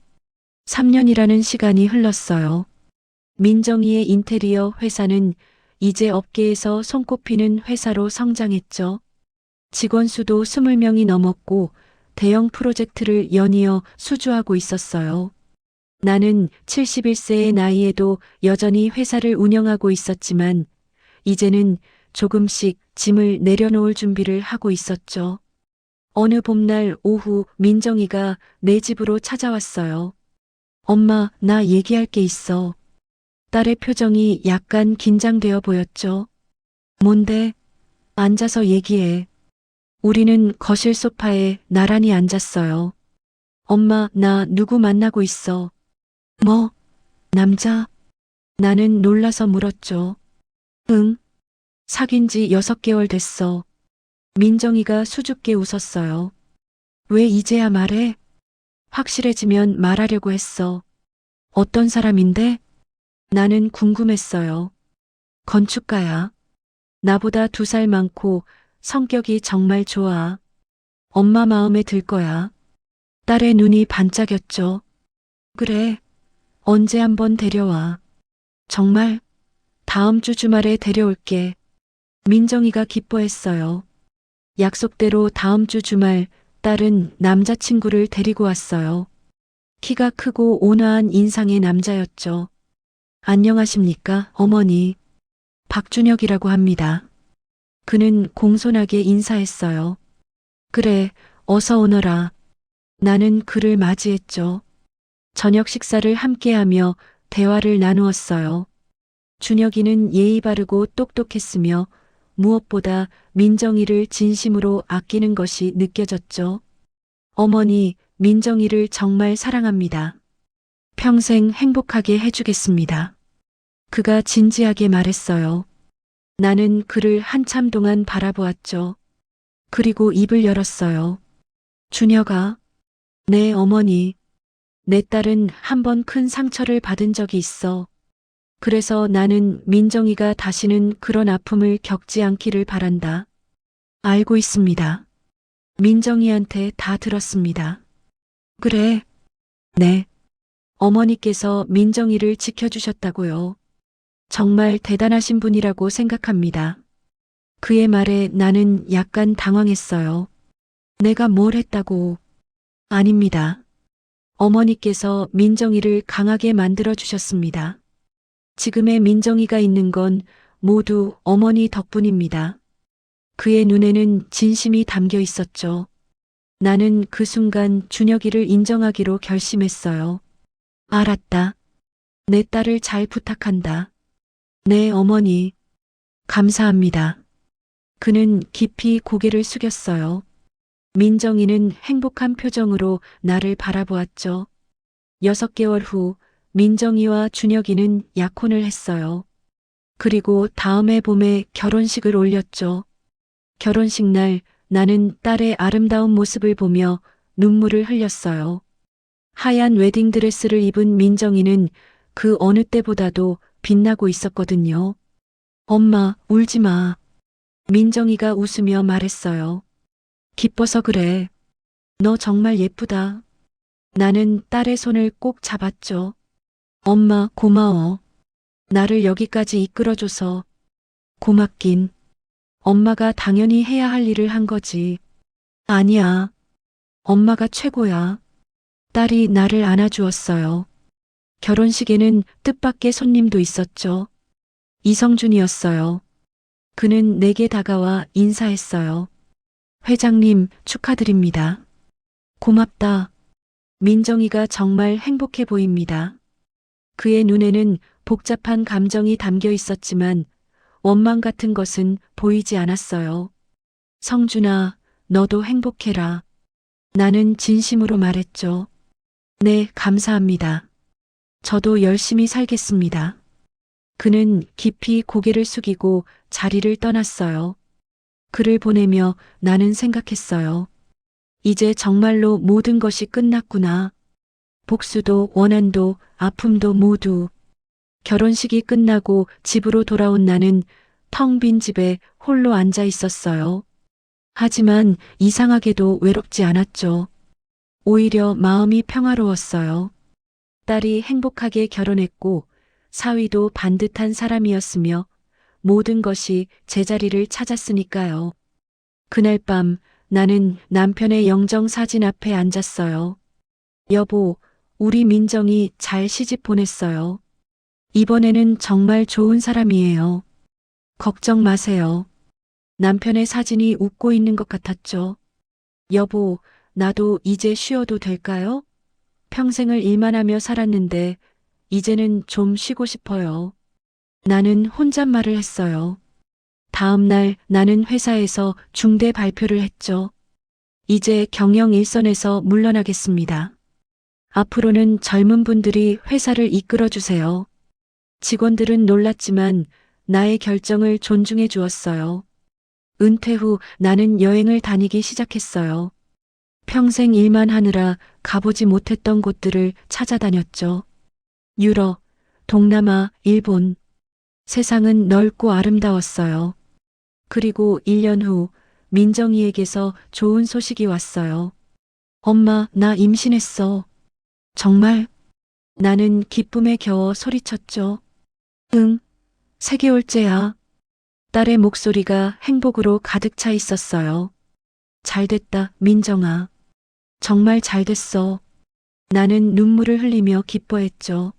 3년이라는 시간이 흘렀어요. 민정이의 인테리어 회사는 이제 업계에서 손꼽히는 회사로 성장했죠. 직원 수도 20명이 넘었고 대형 프로젝트를 연이어 수주하고 있었어요. 나는 71세의 나이에도 여전히 회사를 운영하고 있었지만 이제는 조금씩 짐을 내려놓을 준비를 하고 있었죠. 어느 봄날 오후 민정이가 내 집으로 찾아왔어요. 엄마, 나 얘기할 게 있어. 딸의 표정이 약간 긴장되어 보였죠. 뭔데? 앉아서 얘기해. 우리는 거실 소파에 나란히 앉았어요. 엄마, 나 누구 만나고 있어. 뭐? 남자? 나는 놀라서 물었죠. 응. 사귄 지 6개월 됐어. 민정이가 수줍게 웃었어요. 왜 이제야 말해? 확실해지면 말하려고 했어. 어떤 사람인데? 나는 궁금했어요. 건축가야. 나보다 2살 많고 성격이 정말 좋아. 엄마 마음에 들 거야. 딸의 눈이 반짝였죠. 그래. 언제 한번 데려와. 정말? 다음 주 주말에 데려올게. 민정이가 기뻐했어요. 약속대로 다음 주 주말 딸은 남자친구를 데리고 왔어요. 키가 크고 온화한 인상의 남자였죠. 안녕하십니까, 어머니. 박준혁이라고 합니다. 그는 공손하게 인사했어요. 그래, 어서 오너라. 나는 그를 맞이했죠. 저녁 식사를 함께하며 대화를 나누었어요. 준혁이는 예의 바르고 똑똑했으며 무엇보다 민정이를 진심으로 아끼는 것이 느껴졌죠. 어머니, 민정이를 정말 사랑합니다. 평생 행복하게 해주겠습니다. 그가 진지하게 말했어요. 나는 그를 한참 동안 바라보았죠. 그리고 입을 열었어요. 준혁아, 네, 어머니. 내 딸은 한 번 큰 상처를 받은 적이 있어. 그래서 나는 민정이가 다시는 그런 아픔을 겪지 않기를 바란다. 알고 있습니다. 민정이한테 다 들었습니다. 그래. 네. 어머니께서 민정이를 지켜주셨다고요. 정말 대단하신 분이라고 생각합니다. 그의 말에 나는 약간 당황했어요. 내가 뭘 했다고. 아닙니다. 어머니께서 민정이를 강하게 만들어 주셨습니다. 지금의 민정이가 있는 건 모두 어머니 덕분입니다. 그의 눈에는 진심이 담겨 있었죠. 나는 그 순간 준혁이를 인정하기로 결심했어요. 알았다. 내 딸을 잘 부탁한다. 네, 어머니. 감사합니다. 그는 깊이 고개를 숙였어요. 민정이는 행복한 표정으로 나를 바라보았죠. 6개월 후 민정이와 준혁이는 약혼을 했어요. 그리고 다음해 봄에 결혼식을 올렸죠. 결혼식 날 나는 딸의 아름다운 모습을 보며 눈물을 흘렸어요. 하얀 웨딩드레스를 입은 민정이는 그 어느 때보다도 빛나고 있었거든요. 엄마, 울지 마. 민정이가 웃으며 말했어요. 기뻐서 그래. 너 정말 예쁘다. 나는 딸의 손을 꼭 잡았죠. 엄마, 고마워. 나를 여기까지 이끌어줘서. 고맙긴. 엄마가 당연히 해야 할 일을 한 거지. 아니야. 엄마가 최고야. 딸이 나를 안아주었어요. 결혼식에는 뜻밖의 손님도 있었죠. 이성준이었어요. 그는 내게 다가와 인사했어요. 회장님, 축하드립니다. 고맙다. 민정이가 정말 행복해 보입니다. 그의 눈에는 복잡한 감정이 담겨 있었지만 원망 같은 것은 보이지 않았어요. 성준아, 너도 행복해라. 나는 진심으로 말했죠. 네, 감사합니다. 저도 열심히 살겠습니다. 그는 깊이 고개를 숙이고 자리를 떠났어요. 그를 보내며 나는 생각했어요. 이제 정말로 모든 것이 끝났구나. 복수도 원한도 아픔도 모두. 결혼식이 끝나고 집으로 돌아온 나는 텅 빈 집에 홀로 앉아 있었어요. 하지만 이상하게도 외롭지 않았죠. 오히려 마음이 평화로웠어요. 딸이 행복하게 결혼했고 사위도 반듯한 사람이었으며 모든 것이 제자리를 찾았으니까요. 그날 밤 나는 남편의 영정 사진 앞에 앉았어요. 여보, 우리 민정이 잘 시집 보냈어요. 이번에는 정말 좋은 사람이에요. 걱정 마세요. 남편의 사진이 웃고 있는 것 같았죠. 여보, 나도 이제 쉬어도 될까요? 평생을 일만 하며 살았는데 이제는 좀 쉬고 싶어요. 나는 혼잣말을 했어요. 다음 날 나는 회사에서 중대 발표를 했죠. 이제 경영 일선에서 물러나겠습니다. 앞으로는 젊은 분들이 회사를 이끌어 주세요. 직원들은 놀랐지만 나의 결정을 존중해 주었어요. 은퇴 후 나는 여행을 다니기 시작했어요. 평생 일만 하느라 가보지 못했던 곳들을 찾아다녔죠. 유럽, 동남아, 일본. 세상은 넓고 아름다웠어요. 그리고 1년 후 민정이에게서 좋은 소식이 왔어요. 엄마, 나 임신했어. 정말? 나는 기쁨에 겨워 소리쳤죠. 응, 3개월째야. 딸의 목소리가 행복으로 가득 차 있었어요. 잘됐다, 민정아. 정말 잘됐어. 나는 눈물을 흘리며 기뻐했죠.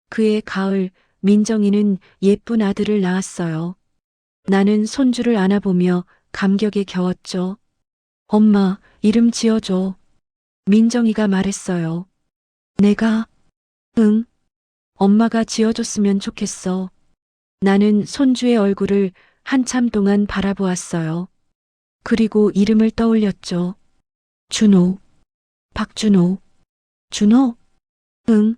그해 가을, 민정이는 예쁜 아들을 낳았어요. 나는 손주를 안아보며 감격에 겨웠죠. 엄마, 이름 지어줘. 민정이가 말했어요. 내가? 응. 엄마가 지어줬으면 좋겠어. 나는 손주의 얼굴을 한참 동안 바라보았어요. 그리고 이름을 떠올렸죠. 준호. 박준호. 준호? 응.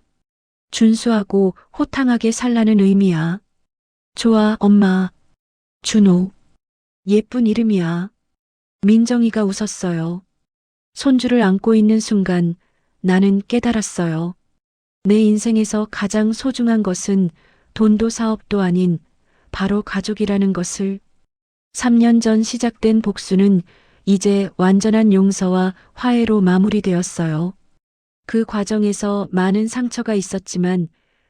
준수하고 호탕하게 살라는 의미야. 좋아, 엄마. 준호. 예쁜 이름이야. 민정이가 웃었어요. 손주를 안고 있는 순간 나는 깨달았어요. 내 인생에서 가장 소중한 것은 돈도 사업도 아닌 바로 가족이라는 것을. 3년 전 시작된 복수는 이제 완전한 용서와 화해로 마무리되었어요. 그 과정에서 많은 상처가 있었지만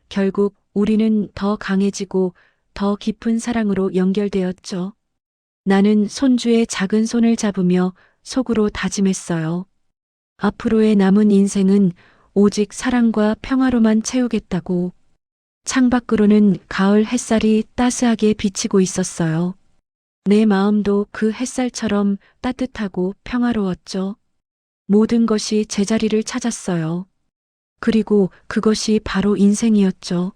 결국 우리는 더 강해지고 더 깊은 사랑으로 연결되었죠. 나는 손주의 작은 손을 잡으며 속으로 다짐했어요. 앞으로의 남은 인생은 오직 사랑과 평화로만 채우겠다고. 창밖으로는 가을 햇살이 따스하게 비치고 있었어요. 내 마음도 그 햇살처럼 따뜻하고 평화로웠죠. 모든 것이 제자리를 찾았어요. 그리고 그것이 바로 인생이었죠.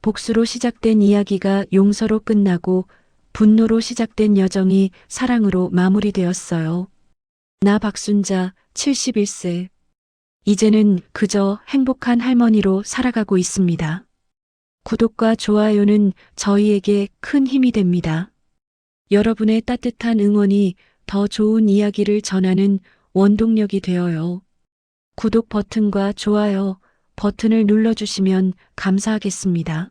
복수로 시작된 이야기가 용서로 끝나고 분노로 시작된 여정이 사랑으로 마무리되었어요. 나 박순자 71세. 이제는 그저 행복한 할머니로 살아가고 있습니다. 구독과 좋아요는 저희에게 큰 힘이 됩니다. 여러분의 따뜻한 응원이 더 좋은 이야기를 전하는 원동력이 되어요. 구독 버튼과 좋아요 버튼을 눌러주시면 감사하겠습니다.